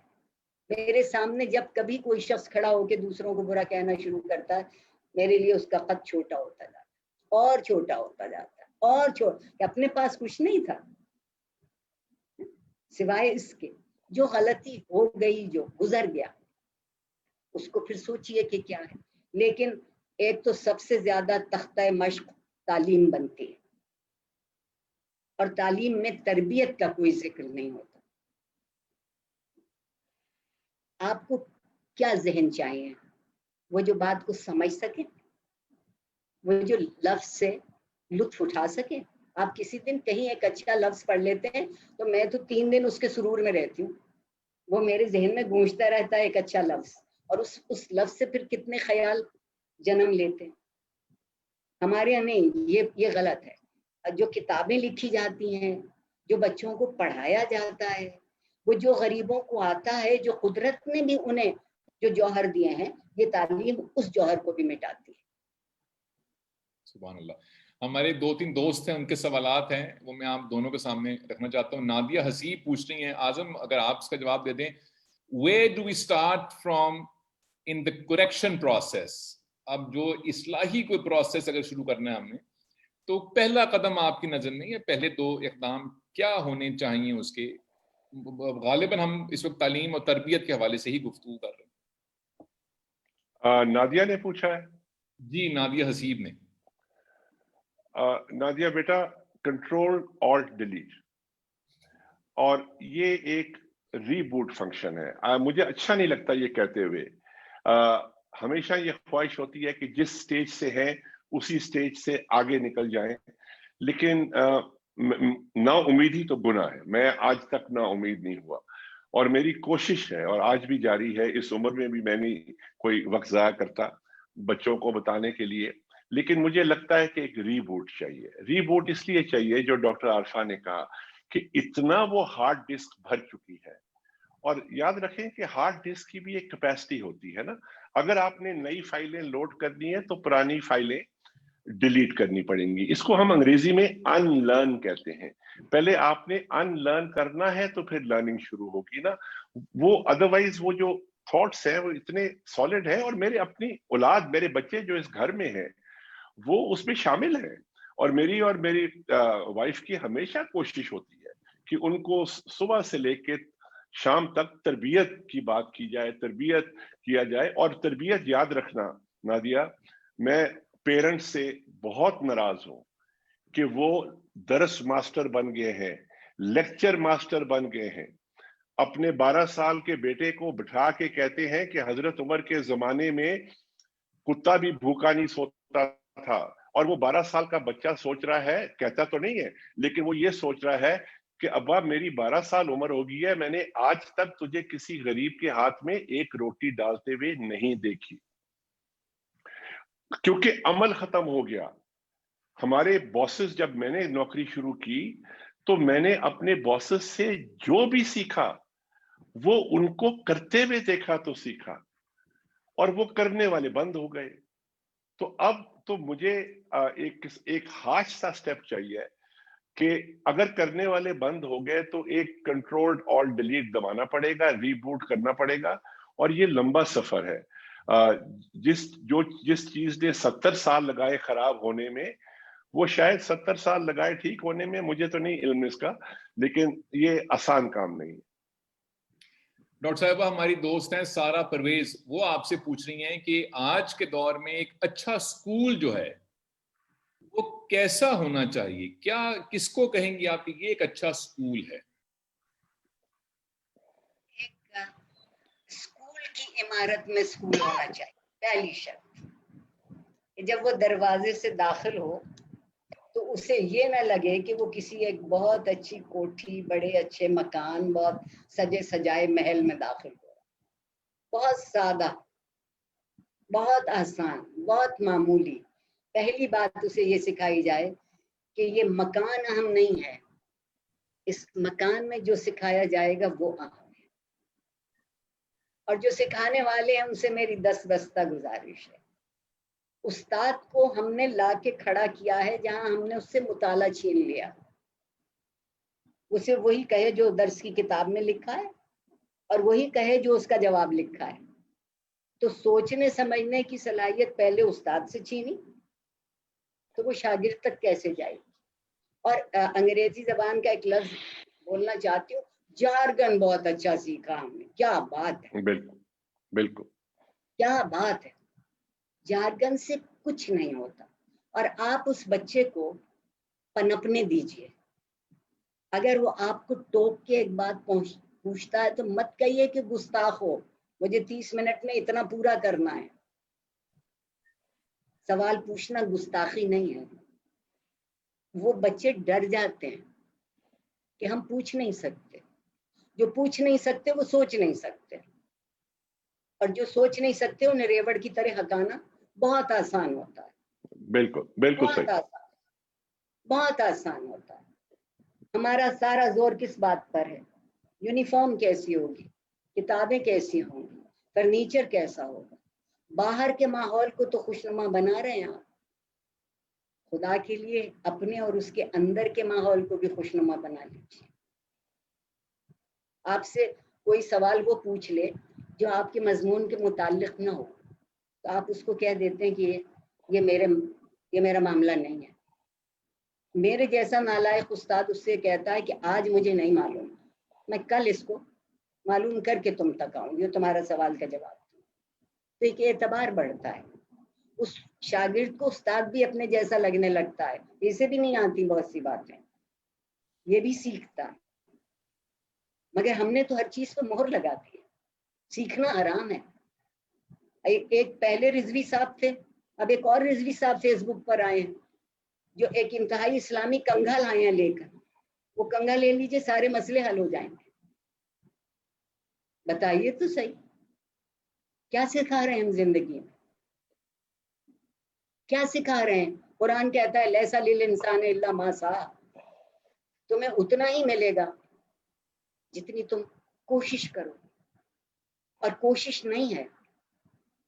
میرے سامنے جب کبھی کوئی شخص کھڑا ہو کے دوسروں کو برا کہنا شروع کرتا ہے، میرے لیے اس کا قد چھوٹا ہوتا جاتا ہے، اور چھوٹا ہوتا جاتا ہے، اور کہ اپنے پاس کچھ نہیں تھا سوائے اس کے جو غلطی ہو گئی، جو گزر گیا، اس کو پھر سوچئے کہ کیا ہے۔ لیکن ایک تو سب سے زیادہ تختہ مشق تعلیم بنتی ہے، اور تعلیم میں تربیت کا کوئی ذکر نہیں ہوتا۔ آپ کو کیا ذہن چاہیے؟ وہ جو بات کو سمجھ سکے، وہ جو لفظ سے لطف اٹھا سکے۔ آپ کسی دن کہیں ایک اچھا لفظ پڑھ لیتے ہیں تو میں تو 3 دن اس کے سرور میں رہتی ہوں، وہ میرے ذہن میں گونجتا رہتا ہے ایک اچھا لفظ، اور اس لفظ سے پھر کتنے خیال جنم لیتے ہیں۔ ہمارے یہاں نہیں، یہ غلط ہے۔ جو کتابیں لکھی جاتی ہیں، جو بچوں کو پڑھایا جاتا ہے، وہ جو غریبوں کو آتا ہے، جو قدرت نے بھی انہیں جو جوہر دیے ہیں، یہ تعلیم اس جوہر کو بھی مٹاتی ہے۔ سبحان اللہ۔ ہمارے 2-3 دوست ہیں، ان کے سوالات ہیں، وہ میں آپ دونوں کے سامنے رکھنا چاہتا ہوں۔ نادیہ حسیب پوچھ رہی ہیں، اعظم اگر آپ اس کا جواب دے دیں، where do we start from in the correction process؟ اب جو اصلاحی کوئی پروسیس اگر شروع کرنا ہے ہم نے، تو پہلا قدم آپ کی نظر میں، یا پہلے 2 اقدام کیا ہونے چاہیے اس کے؟ غالباً ہم اس وقت تعلیم اور تربیت کے حوالے سے ہی گفتگو کر رہے ہیں۔ نادیہ نے پوچھا ہے؟ جی، نادیہ حسیب نے۔ نادیہ بیٹا، کنٹرول آلٹ ڈیلیٹ، اور یہ ایک ری بوٹ فنکشن ہے۔ مجھے اچھا نہیں لگتا یہ کہتے ہوئے، ہمیشہ یہ خواہش ہوتی ہے کہ جس سٹیج سے ہیں اسی سٹیج سے آگے نکل جائیں، لیکن نا امیدی تو گناہ ہے۔ میں آج تک نا امید نہیں ہوا، اور میری کوشش ہے اور آج بھی جاری ہے، اس عمر میں بھی میں نہیں کوئی وقت ضائع کرتا بچوں کو بتانے کے لیے، لیکن مجھے لگتا ہے کہ ایک ری بوٹ چاہیے۔ ری بوٹ اس لیے چاہیے، جو ڈاکٹر عارفہ نے کہا کہ اتنا وہ ہارڈ ڈسک بھر چکی ہے، اور یاد رکھیں کہ ہارڈ ڈسک کی بھی ایک کیپیسٹی ہوتی ہے نا۔ اگر آپ نے نئی فائلیں لوڈ کرنی ہے تو پرانی فائلیں ڈیلیٹ کرنی پڑیں گی۔ اس کو ہم انگریزی میں ان لرن کہتے ہیں۔ پہلے آپ نے ان لرن کرنا ہے تو پھر لرننگ شروع ہوگی نا۔ وہ ادروائز وہ جو تھاٹس ہیں وہ اتنے سالڈ ہیں، اور میرے اپنی اولاد، میرے بچے جو اس گھر میں ہیں وہ اس میں شامل ہیں، اور میری وائف کی ہمیشہ کوشش ہوتی ہے کہ ان کو صبح سے لے کے شام تک تربیت کی بات کی جائے، تربیت کیا جائے. اور تربیت یاد رکھنا نادیہ، میں پیرنٹس سے بہت ناراض ہوں کہ وہ درس ماسٹر بن گئے ہیں، لیکچر ماسٹر بن گئے ہیں. اپنے 12 سال کے بیٹے کو بٹھا کے کہتے ہیں کہ حضرت عمر کے زمانے میں کتا بھی بھوکا نہیں سوتا تھا. اور وہ 12 سال کا بچہ سوچ رہا ہے، کہتا تو نہیں ہے لیکن وہ یہ سوچ رہا ہے کہ ابا میری 12 سال عمر ہو گئی ہے، میں نے آج تک تجھے کسی غریب کے ہاتھ میں ایک روٹی ڈالتے ہوئے نہیں دیکھی. کیونکہ عمل ختم ہو گیا. ہمارے باسز، جب میں نے نوکری شروع کی تو میں نے اپنے باسز سے جو بھی سیکھا وہ ان کو کرتے ہوئے دیکھا تو سیکھا، اور وہ کرنے والے بند ہو گئے. تو اب تو مجھے ایک ہارش سا سٹیپ چاہیے کہ اگر کرنے والے بند ہو گئے تو ایک کنٹرول آل ڈیلیٹ دبانا پڑے گا، ری بوٹ کرنا پڑے گا. اور یہ لمبا سفر ہے. جس چیز نے 70 سال لگائے خراب ہونے میں، وہ شاید 70 سال لگائے ٹھیک ہونے میں. مجھے تو نہیں علم اس کا، لیکن یہ آسان کام نہیں ہے. ڈاکٹر صاحبہ ہماری دوست ہیں سارا پرویز، وہ آپ سے پوچھ رہی ہیں کہ آج کے دور میں ایک اچھا سکول جو ہے وہ کیسا ہونا چاہیے؟ کیا کس کو کہیں گی آپ کہ یہ ایک اچھا سکول ہے؟ ایک سکول کی عمارت میں سکول ہونا چاہیے. پہلی شرط جب وہ دروازے سے داخل ہو تو اسے یہ نہ لگے کہ وہ کسی ایک بہت اچھی کوٹھی، بڑے اچھے مکان، بہت سجے سجائے محل میں داخل ہو. بہت سادہ، بہت آسان، بہت معمولی. پہلی بات اسے یہ سکھائی جائے کہ یہ مکان اہم نہیں ہے، اس مکان میں جو سکھایا جائے گا وہ اہم ہے. اور جو سکھانے والے ہیں ان سے میری دستبستہ گزارش ہے. استاد کو ہم نے لا کے کھڑا کیا ہے جہاں ہم نے اس سے مطالعہ چھین لیا. اسے وہی کہے جو درس کی کتاب میں لکھا ہے اور وہی کہے جو اس کا جواب لکھا ہے. تو سوچنے سمجھنے کی صلاحیت پہلے استاد سے چھینی تو وہ شاگرد تک کیسے جائے گی؟ اور انگریزی زبان کا ایک لفظ بولنا چاہتی ہوں، جارگن بہت اچھا سیکھا ہم نے. کیا بات ہے، بالکل بالکل کیا بات ہے. جارگن سے کچھ نہیں ہوتا. اور آپ اس بچے کو پنپنے دیجئے. اگر وہ آپ کو ٹوک کے ایک بات پوچھتا ہے تو مت کہیے کہ گستاخ ہو، مجھے 30 منٹ میں اتنا پورا کرنا ہے. سوال پوچھنا گستاخی نہیں ہے. وہ بچے ڈر جاتے ہیں کہ ہم پوچھ نہیں سکتے. جو پوچھ نہیں سکتے وہ سوچ نہیں سکتے، اور جو سوچ نہیں سکتے انہیں ریوڑ کی طرح ہٹانا بہت آسان ہوتا ہے. بالکل بالکل بہت صحیح. آسان، بہت آسان ہوتا ہے. ہمارا سارا زور کس بات پر ہے؟ یونیفارم کیسی ہوگی، کتابیں کیسی ہوں گی، فرنیچر کیسا ہوگا. باہر کے ماحول کو تو خوشنما بنا رہے ہیں آپ. خدا کے لیے اپنے اور اس کے اندر کے ماحول کو بھی خوشنما بنا لیجیے. آپ سے کوئی سوال وہ پوچھ لے جو آپ کے مضمون کے متعلق نہ ہو تو آپ اس کو کہہ دیتے ہیں کہ یہ میرا معاملہ نہیں ہے. میرے جیسا نالائق استاد اس سے کہتا ہے کہ آج مجھے نہیں معلوم، میں کل اس کو معلوم کر کے تم تک آؤں گی تمہارا سوال کا جواب دوں. تو ایک اعتبار بڑھتا ہے. اس شاگرد کو استاد بھی اپنے جیسا لگنے لگتا ہے. اسے بھی نہیں آتی بہت سی باتیں، یہ بھی سیکھتا ہے. مگر ہم نے تو ہر چیز پہ مہر لگا دی ہے. سیکھنا آرام ہے. ایک پہلے رضوی صاحب تھے، اب ایک اور رضوی صاحب فیس بک پر آئے ہیں جو ایک انتہائی اسلامی کنگھا لائے ہیں لے کر. وہ کنگھا لے لیجئے، سارے مسئلے حل ہو جائیں گے. بتائیے تو صحیح، کیا سکھا رہے ہیں ہم زندگی میں؟ کیا سکھا رہے ہیں؟ قرآن کہتا ہے لیسا للانسان الا ما سعی. تمہیں اتنا ہی ملے گا جتنی تم کوشش کرو. اور کوشش نہیں ہے،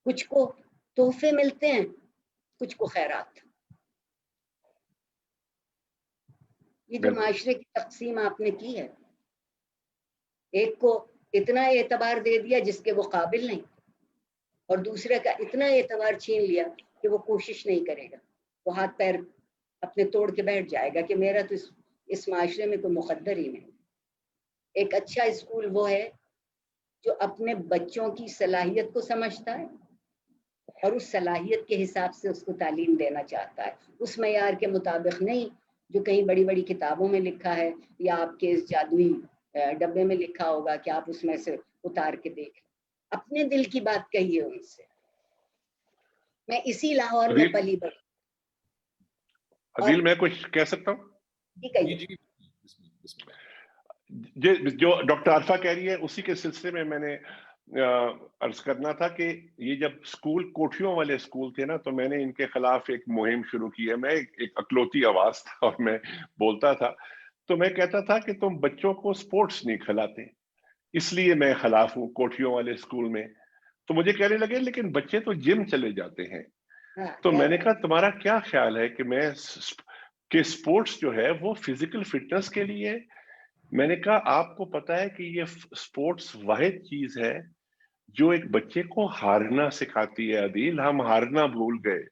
کچھ کو تحفے ملتے ہیں، کچھ کو خیرات. یہ جو معاشرے کی تقسیم آپ نے کی ہے، ایک کو اتنا اعتبار دے دیا جس کے وہ قابل نہیں، اور دوسرے کا اتنا اعتبار چھین لیا کہ وہ کوشش نہیں کرے گا. وہ ہاتھ پیر اپنے توڑ کے بیٹھ جائے گا کہ میرا تو اس معاشرے میں کوئی مقدر ہی نہیں. ایک اچھا اسکول وہ ہے جو اپنے بچوں کی صلاحیت کو سمجھتا ہے اور اس صلاحیت کے حساب سے اس کو تعلیم دینا چاہتا ہے، اس معیار کے مطابق نہیں جو کہیں بڑی بڑی کتابوں میں لکھا ہے یا آپ کے اس جادوئی ڈبے میں لکھا ہوگا کہ آپ اس میں سے اتار کے دیکھ لیں۔ اپنے دل کی بات کہیے ان سے۔ میں اسی لاہور میں پلی بڑھی۔ عدیل میں کچھ کہہ سکتا ہوں؟ جو ڈاکٹر عارفہ کہہ رہی ہے اسی کے سلسلے میں میں نے عرض کرنا تھا کہ یہ جب اسکول کوٹھیوں والے اسکول تھے نا تو میں نے ان کے خلاف ایک مہم شروع کی ہے۔ میں ایک اکلوتی آواز تھا اور میں بولتا تھا، تو میں کہتا تھا کہ تم بچوں کو سپورٹس نہیں کھلاتے، اس لیے میں خلاف ہوں کوٹھیوں والے اسکول میں۔ تو مجھے کہنے لگے لیکن بچے تو جم چلے جاتے ہیں۔ تو میں نے کہا تمہارا کیا خیال ہے کہ سپورٹس جو ہے وہ فزیکل فٹنس کے لیے؟ میں نے کہا آپ کو پتا ہے کہ یہ سپورٹس واحد چیز ہے جو ایک بچے کو ہارنا سکھاتی ہے۔ عدیل، ہم ہارنا بھول گئے،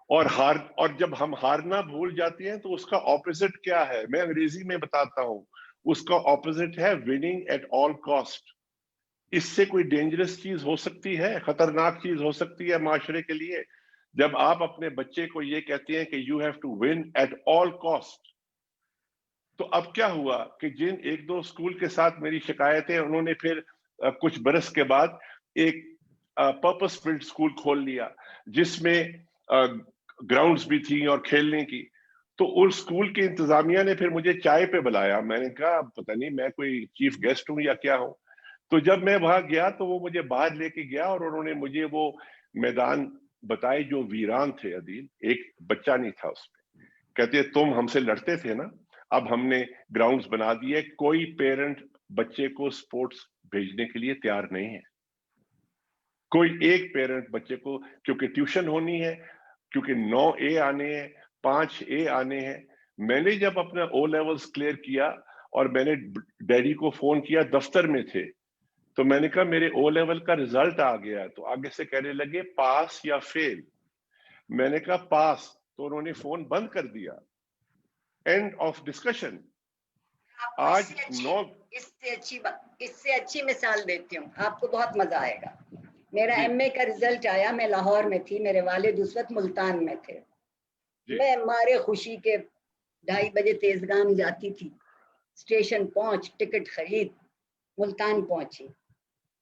اور جب ہم ہارنا بھول جاتے ہیں تو اس کا اپوزٹ کیا ہے؟ میں انگریزی میں بتاتا ہوں، اس کا اپوزٹ ہے وننگ ایٹ آل کاسٹ۔ اس سے کوئی ڈینجرس چیز ہو سکتی ہے، خطرناک چیز ہو سکتی ہے معاشرے کے لیے، جب آپ اپنے بچے کو یہ کہتے ہیں کہ you have to win at all cost. تو اب کیا ہوا کہ جن ایک دو اسکول کے ساتھ میری شکایتیں، انہوں نے پھر کچھ برس کے بعد ایک پرپس بلڈ اسکول کھول لیا جس میں گراؤنڈز بھی تھیں اور کھیلنے کی۔ تو اس اسکول کی انتظامیہ نے پھر مجھے چائے پہ بلایا۔ میں نے کہا پتہ نہیں میں کوئی چیف گیسٹ ہوں یا کیا ہوں۔ تو جب میں وہاں گیا تو وہ مجھے باہر لے کے گیا اور انہوں نے مجھے وہ میدان بتائے جو ویران تھے۔ عدیل، ایک بچہ نہیں تھا اس میں۔ کہتے تم ہم سے لڑتے تھے نا، اب ہم نے گراؤنڈز بنا دیے۔ کوئی پیرنٹ بچے کو سپورٹس بھیجنے کے لیے تیار نہیں ہے، کوئی ایک پیرنٹ بچے کو، کیونکہ ٹیوشن ہونی ہے، کیونکہ 9 اے آنے ہیں، 5 اے آنے ہیں۔ میں نے جب اپنا او لیولز کلیئر کیا اور میں نے ڈیڈی کو فون کیا، دفتر میں تھے، تو میں نے کہا میرے او لیول کا رزلٹ آ گیا، تو آگے سے کہنے لگے پاس یا فیل۔ میں نے کہا پاس، تو انہوں نے فون بند کر دیا۔ And of discussion. آج اس سے اچھی مثال دیتی ہوں، آپ کو بہت مزہ آئے گا۔ میرا ایم اے کا رزلٹ آیا، میں لاہور میں تھی، میرے والد اس وقت ملتان میں تھے۔ میں مارے خوشی کے 2:30 بجے تیزگام جاتی تھی، اسٹیشن پہنچ، ٹکٹ خرید، ملتان پہنچی۔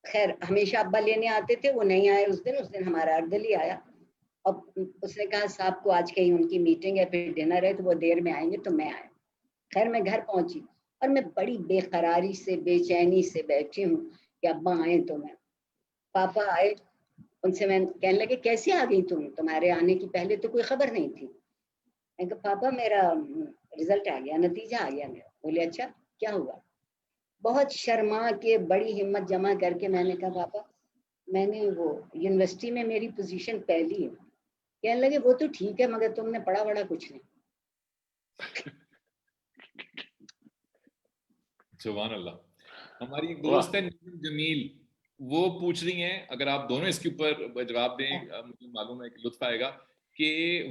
خیر ہمیشہ ابا لینے آتے تھے، وہ نہیں آئے اس دن ہمارا اردلی آیا، اور اس نے کہا صاحب کو آج کہیں ان کی میٹنگ ہے، پھر ڈنر ہے، تو وہ دیر میں آئیں گے، تو میں آیا۔ خیر میں گھر پہنچی اور میں بڑی بے قراری سے، بے چینی سے بیٹھی ہوں کہ ابا آئے تو میں۔ پاپا آئے، ان سے میں کہنے لگے کیسے آ گئی تم، تمہارے آنے کی پہلے تو کوئی خبر نہیں تھی۔ میں کہا پاپا میرا رزلٹ آ گیا، نتیجہ آ گیا میرا۔ بولے اچھا کیا ہوا؟ بہت شرما کے بڑی ہمت جمع کر کے میں نے کہا پاپا میں نے وہ یونیورسٹی میں میری پوزیشن پہلی ہے۔ کہنے لگے وہ تو ٹھیک ہے مگر تم نے پڑھا بڑا کچھ نہیں۔ سبحان اللہ۔ ہماری ایک دوست ہے جمیل، وہ پوچھ رہی ہیں، اگر آپ دونوں اس کے اوپر جواب دیں مجھے معلوم ہے کہ لطف آئے گا، کہ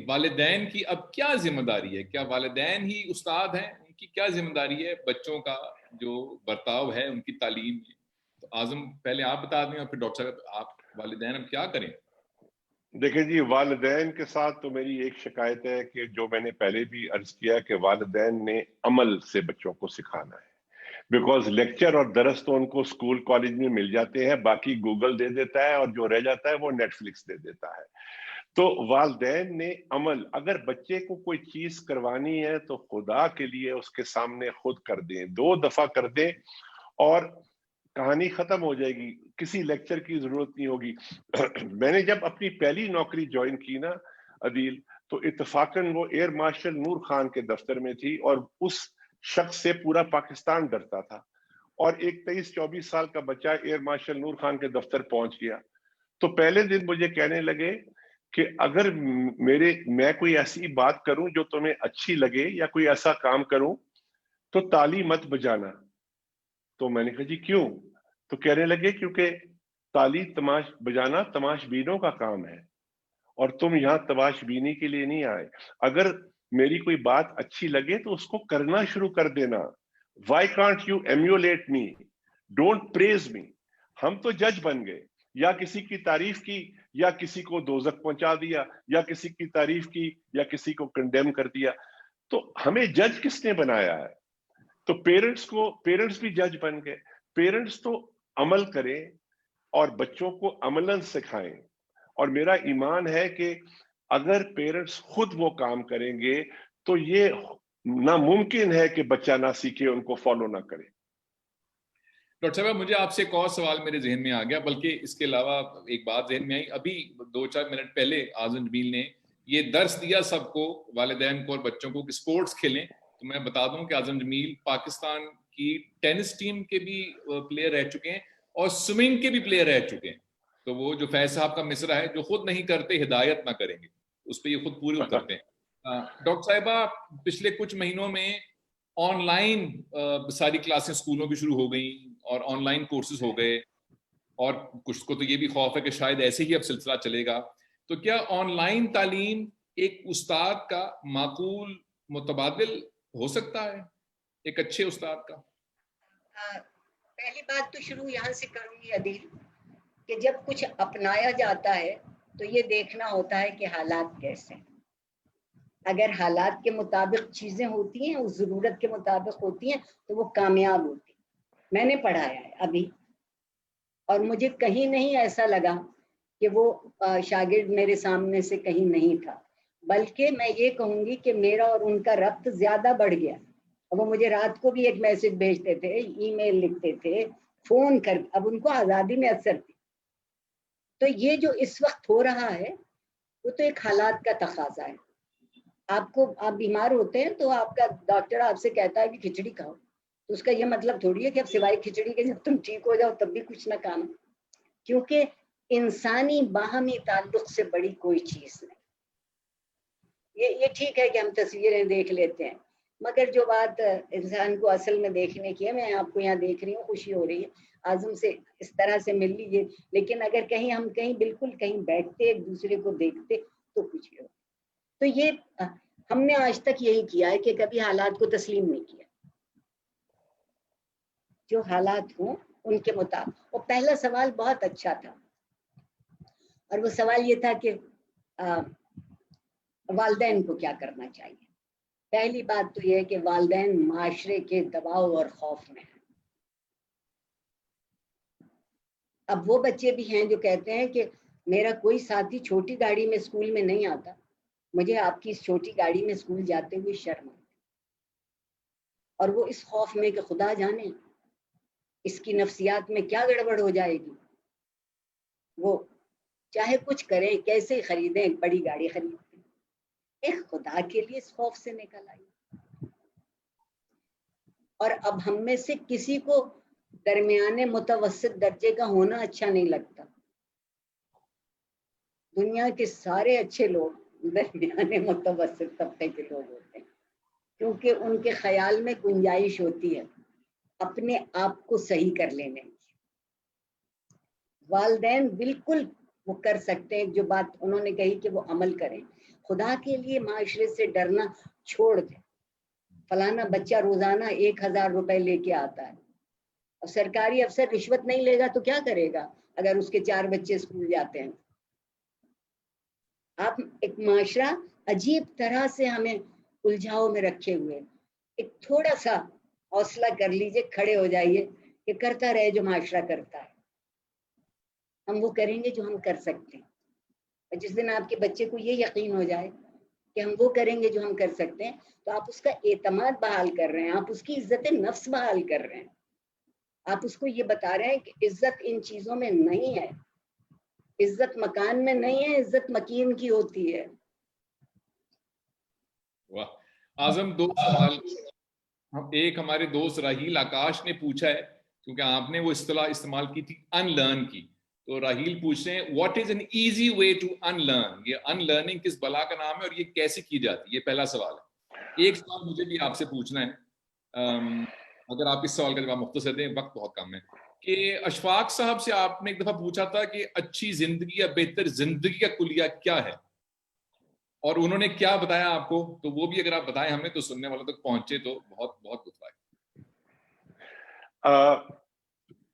والدین کی اب کیا ذمہ داری ہے؟ کیا والدین ہی استاد ہیں؟ ان کی کیا ذمہ داری ہے بچوں کا جو برتاؤ ہے ان کی تعلیم میں؟ تو اعظم پہلے آپ بتا دیں اور پھر ڈاکٹر صاحب آپ، والدین اب کیا کریں؟ دیکھیں جی، والدین کے ساتھ تو میری ایک شکایت ہے کہ جو میں نے پہلے بھی عرض کیا کہ والدین نے عمل سے بچوں کو سکھانا ہے۔ بیکاز لیکچر اور درس تو ان کو اسکول کالج میں مل جاتے ہیں، باقی گوگل دے دیتا ہے اور جو رہ جاتا ہے وہ نیٹ فلکس دے دیتا ہے۔ تو والدین نے عمل، اگر بچے کو کوئی چیز کروانی ہے تو خدا کے لیے اس کے سامنے خود کر دیں، 2 دفعہ کر دیں اور کہانی ختم ہو جائے گی، کسی لیکچر کی ضرورت نہیں ہوگی۔ میں نے جب اپنی پہلی نوکری جوائن کی نا عدیل، تو اتفاقاً وہ ایئر مارشل نور خان کے دفتر میں تھی، اور اس شخص سے پورا پاکستان ڈرتا تھا، اور ایک 23-24 سال کا بچہ ایئر مارشل نور خان کے دفتر پہنچ گیا۔ تو پہلے دن مجھے کہنے لگے کہ اگر میں کوئی ایسی بات کروں جو تمہیں اچھی لگے یا کوئی ایسا کام کروں تو تالی مت بجانا۔ تو میں نے کہا جی کیوں؟ تو کہنے لگے کیونکہ تالی بجانا تماش بینوں کا کام ہے اور تم یہاں تماش بینی کے لیے نہیں آئے۔ اگر میری کوئی بات اچھی لگے تو اس کو کرنا شروع کر دینا، Why can't you emulate me? Don't praise me. ہم تو جج بن گئے, یا کسی کی تعریف کی یا کسی کو دوزخ پہنچا دیا, یا کسی کی تعریف کی یا کسی کو کنڈیم کر دیا. تو ہمیں جج کس نے بنایا ہے؟ تو پیرنٹس بھی جج بن گئے. پیرنٹس تو عمل کریں اور بچوں کو عملاً سکھائیں. اور میرا ایمان ہے کہ اگر پیرنٹس خود وہ کام کریں گے تو یہ ناممکن ہے کہ بچہ نہ سیکھے, ان کو فالو نہ کرے. ڈاکٹر صاحب مجھے آپ سے ایک اور سوال میرے ذہن میں آ گیا, بلکہ اس کے علاوہ ایک بات ذہن میں آئی. ابھی 2-4 منٹ پہلے اعظم جمیل نے یہ درس دیا سب کو, والدین کو اور بچوں کو, کہ اسپورٹس کھیلیں. تو میں بتا دوں کہ اعظم جمیل پاکستان کی ٹینس ٹیم کے بھی پلیئر رہ چکے ہیں اور سوئمنگ کے بھی پلیئر رہ چکے ہیں. تو وہ جو فیض صاحب کا مصرع ہے, جو خود نہیں کرتے ہدایت نہ کریں گے, اس پہ یہ خود پورے اترتے ہیں. ڈاکٹر صاحبہ پچھلے کچھ مہینوں میں آن لائن ساری کلاسیں اسکولوں کی شروع ہو گئیں اور آن لائن کورسز ہو گئے, اور کچھ کو تو یہ بھی خوف ہے کہ شاید ایسے ہی اب سلسلہ چلے گا. تو کیا آن لائن تعلیم ایک استاد کا معقول متبادل ہو سکتا ہے, ایک اچھے استاد کا؟ پہلی بات تو شروع یہاں سے کروں گی عدیل, کہ جب کچھ اپنایا جاتا ہے تو یہ دیکھنا ہوتا ہے کہ حالات کیسے ہیں. اگر حالات کے مطابق چیزیں ہوتی ہیں, اس ضرورت کے مطابق ہوتی ہیں, تو وہ کامیاب ہوتی. میں نے پڑھایا ہے ابھی, اور مجھے کہیں نہیں ایسا لگا کہ وہ شاگرد میرے سامنے سے کہیں نہیں تھا, بلکہ میں یہ کہوں گی کہ میرا اور ان کا ربط زیادہ بڑھ گیا. وہ مجھے رات کو بھی ایک میسج بھیجتے تھے, ای میل لکھتے تھے, فون کر, اب ان کو آزادی میں اثر تھی. تو یہ جو اس وقت ہو رہا ہے وہ تو ایک حالات کا تقاضا ہے. آپ بیمار ہوتے ہیں تو آپ کا ڈاکٹر آپ سے کہتا ہے کہ کھچڑی کھاؤ, تو اس کا یہ مطلب تھوڑی ہے کہ اب سوائے کھچڑی کے جب تم ٹھیک ہو جاؤ تب بھی کچھ نہ کھانا, کیونکہ انسانی باہمی تعلق سے بڑی کوئی چیز نہیں. یہ ٹھیک ہے کہ ہم تصویریں دیکھ لیتے ہیں, مگر جو بات انسان کو اصل میں دیکھنے کی ہے, میں آپ کو یہاں دیکھ رہی ہوں, خوشی ہو رہی ہے, اعظم سے اس طرح سے مل لیجیے, لیکن اگر کہیں ہم بالکل کہیں بیٹھتے ایک دوسرے کو دیکھتے تو کچھ ہو. تو یہ ہم نے آج تک یہی کیا ہے کہ کبھی حالات کو تسلیم نہیں کیا, جو حالات ہوں ان کے مطابق. اور پہلا سوال بہت اچھا تھا, اور وہ سوال یہ تھا کہ والدین کو کیا کرنا چاہیے. پہلی بات تو یہ ہے کہ والدین معاشرے کے دباؤ اور خوف میں ہیں. اب وہ بچے بھی ہیں جو کہتے ہیں کہ میرا کوئی ساتھی چھوٹی گاڑی میں اسکول میں نہیں آتا, مجھے آپ کی اس چھوٹی گاڑی میں اسکول جاتے ہوئے شرم آتی. اور وہ اس خوف میں کہ خدا جانے اس کی نفسیات میں کیا گڑبڑ ہو جائے گی, وہ چاہے کچھ کریں, کیسے خریدیں, ایک بڑی گاڑی خریدیں. ایک خدا کے لیے اس خوف سے نکل آئی. اور اب ہم میں سے کسی کو درمیانے متوسط درجے کا ہونا اچھا نہیں لگتا. دنیا کے سارے اچھے لوگ درمیانے متوسط طبقے کے لوگ ہوتے ہیں, کیونکہ ان کے خیال میں گنجائش ہوتی ہے اپنے آپ کو صحیح کر لینے کی. والدین بالکل وہ کر سکتے ہیں جو بات انہوں نے کہی کہ وہ عمل کریں. خدا کے لیے معاشرے سے ڈرنا چھوڑ دیں. فلانا بچہ روزانہ 1000 روپے لے کے آتا ہے, اور سرکاری افسر رشوت نہیں لے گا تو کیا کرے گا اگر اس کے 4 بچے اسکول جاتے ہیں. آپ ایک معاشرہ عجیب طرح سے ہمیں الجھاؤ میں رکھے ہوئے. ایک تھوڑا سا حوصلہ کر لیجئے, کھڑے ہو جائیے کہ کرتا رہے جو معاشرہ کرتا ہے. ہم وہ کریں گے جو ہم کر سکتے ہیں, اور جس دن آپ کے بچے کو یہ یقین ہو جائے کہ ہم وہ کریں گے جو ہم کر سکتے ہیں, تو آپ اس کا اعتماد بحال کر رہے ہیں, آپ اس کی عزت نفس بحال کر رہے ہیں. آپ اس کو یہ بتا رہے ہیں کہ عزت ان چیزوں میں نہیں ہے, عزت مکان میں نہیں ہے, عزت مکین کی ہوتی ہے. واہ اعظم, 2 سوال. ایک ہمارے دوست راہیل آکاش نے پوچھا ہے, کیونکہ آپ نے وہ اصطلاح استعمال کی تھی ان لرن کی, تو راہیل پوچھ رہے ہیں what is an easy way to unlearn. یہ ان لرننگ کس بلا کا نام ہے اور یہ کیسے کی جاتی ہے؟ یہ پہلا سوال ہے. ایک سوال مجھے بھی آپ سے پوچھنا ہے, اگر آپ اس سوال کا جواب مختصر دیں, وقت بہت کم ہے, کہ اشفاق صاحب سے آپ نے ایک دفعہ پوچھا تھا کہ اچھی زندگی یا بہتر زندگی کا کلیہ کیا ہے, اور انہوں نے کیا بتایا آپ کو, تو وہ بھی اگر آپ بتائیں ہمیں تو سننے والوں تک پہنچے تو بہت بہت لطف آئے.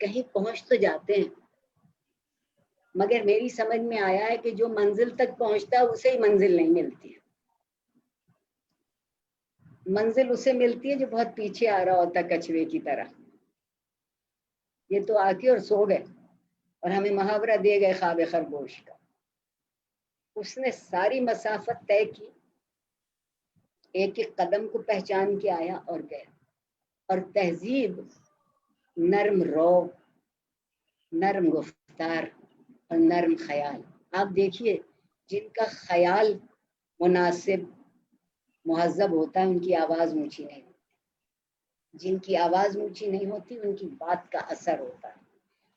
کہیں پہنچ تو جاتے ہیں، مگر میری سمجھ میں آیا ہے کہ جو منزل تک پہنچتا ہے اسے ہی منزل نہیں ملتی ہے. منزل اسے ملتی ہے جو بہت پیچھے آ رہا ہوتا ہے کچھوے کی طرح. یہ تو آ کے اور سو گئے اور ہمیں محاورہ دے گئے خواب خرگوش کا. اس نے ساری مسافت طے کی، ایک ایک قدم کو پہچان کے آیا اور گیا. اور تہذیب نرم رو، نرم گفتار اور نرم خیال. آپ دیکھیے جن کا خیال مناسب مہذب ہوتا ہے ان کی آواز اونچی نہیں ہوتی، جن کی آواز اونچی نہیں ہوتی ان کی بات کا اثر ہوتا ہے.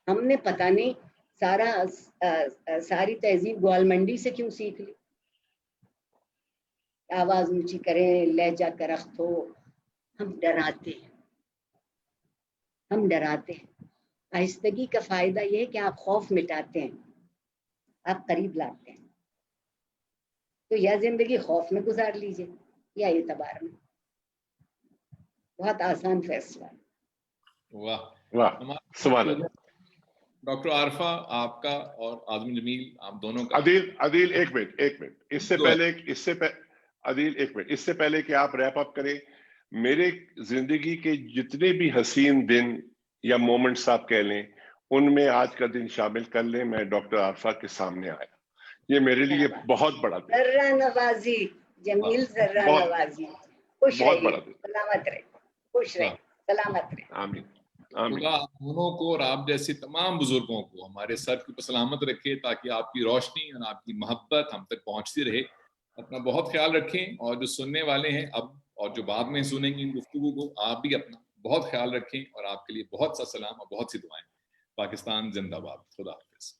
ہم نے پتہ نہیں ساری تہذیب گوالمنڈی سے کیوں سیکھ لی. آواز اونچی کریں، لہجہ کرخت ہو. ہم ڈراتے ہیں، ہم ڈراتے ہیں. آہستگی کا فائدہ یہ ہے کہ آپ خوف مٹاتے ہیں، آپ قریب لاتے ہیں. تو یا زندگی خوف میں گزار لیجیے یا اعتبار میں. بہت آسان فیصلہ ہے. واہ واہ، سبحان اللہ. ڈاکٹر عارفہ آپ کا اور اعظم جمیل آپ دونوں کا. عدیل ایک منٹ اس سے پہلے کہ آپ ریپ اپ کریں، میرے زندگی کے جتنے بھی حسین دن یا مومنٹس آپ کہہ لیں ان میں آج کا دن شامل کر لیں. میں ڈاکٹر عارفہ کے سامنے آیا، یہ میرے لیے بہت بڑا دن، ذرہ نوازی جمیل، ذرہ نوازی. خوش بہت رہیے، بڑا دن. سلامت رہے، خوش رہے، سلامت رہے. آمین خدا آمین. آپ دونوں کو اور آپ جیسے تمام بزرگوں کو ہمارے سر کی سلامت رکھے تاکہ آپ کی روشنی اور آپ کی محبت ہم تک پہنچتی رہے. اپنا بہت خیال رکھیں، اور جو سننے والے ہیں اب اور جو بعد میں سنیں گے ان گفتگو کو، آپ بھی اپنا بہت خیال رکھیں، اور آپ کے لیے بہت سا سلام اور بہت سی دعائیں. پاکستان زندہ باد. خدا حافظ.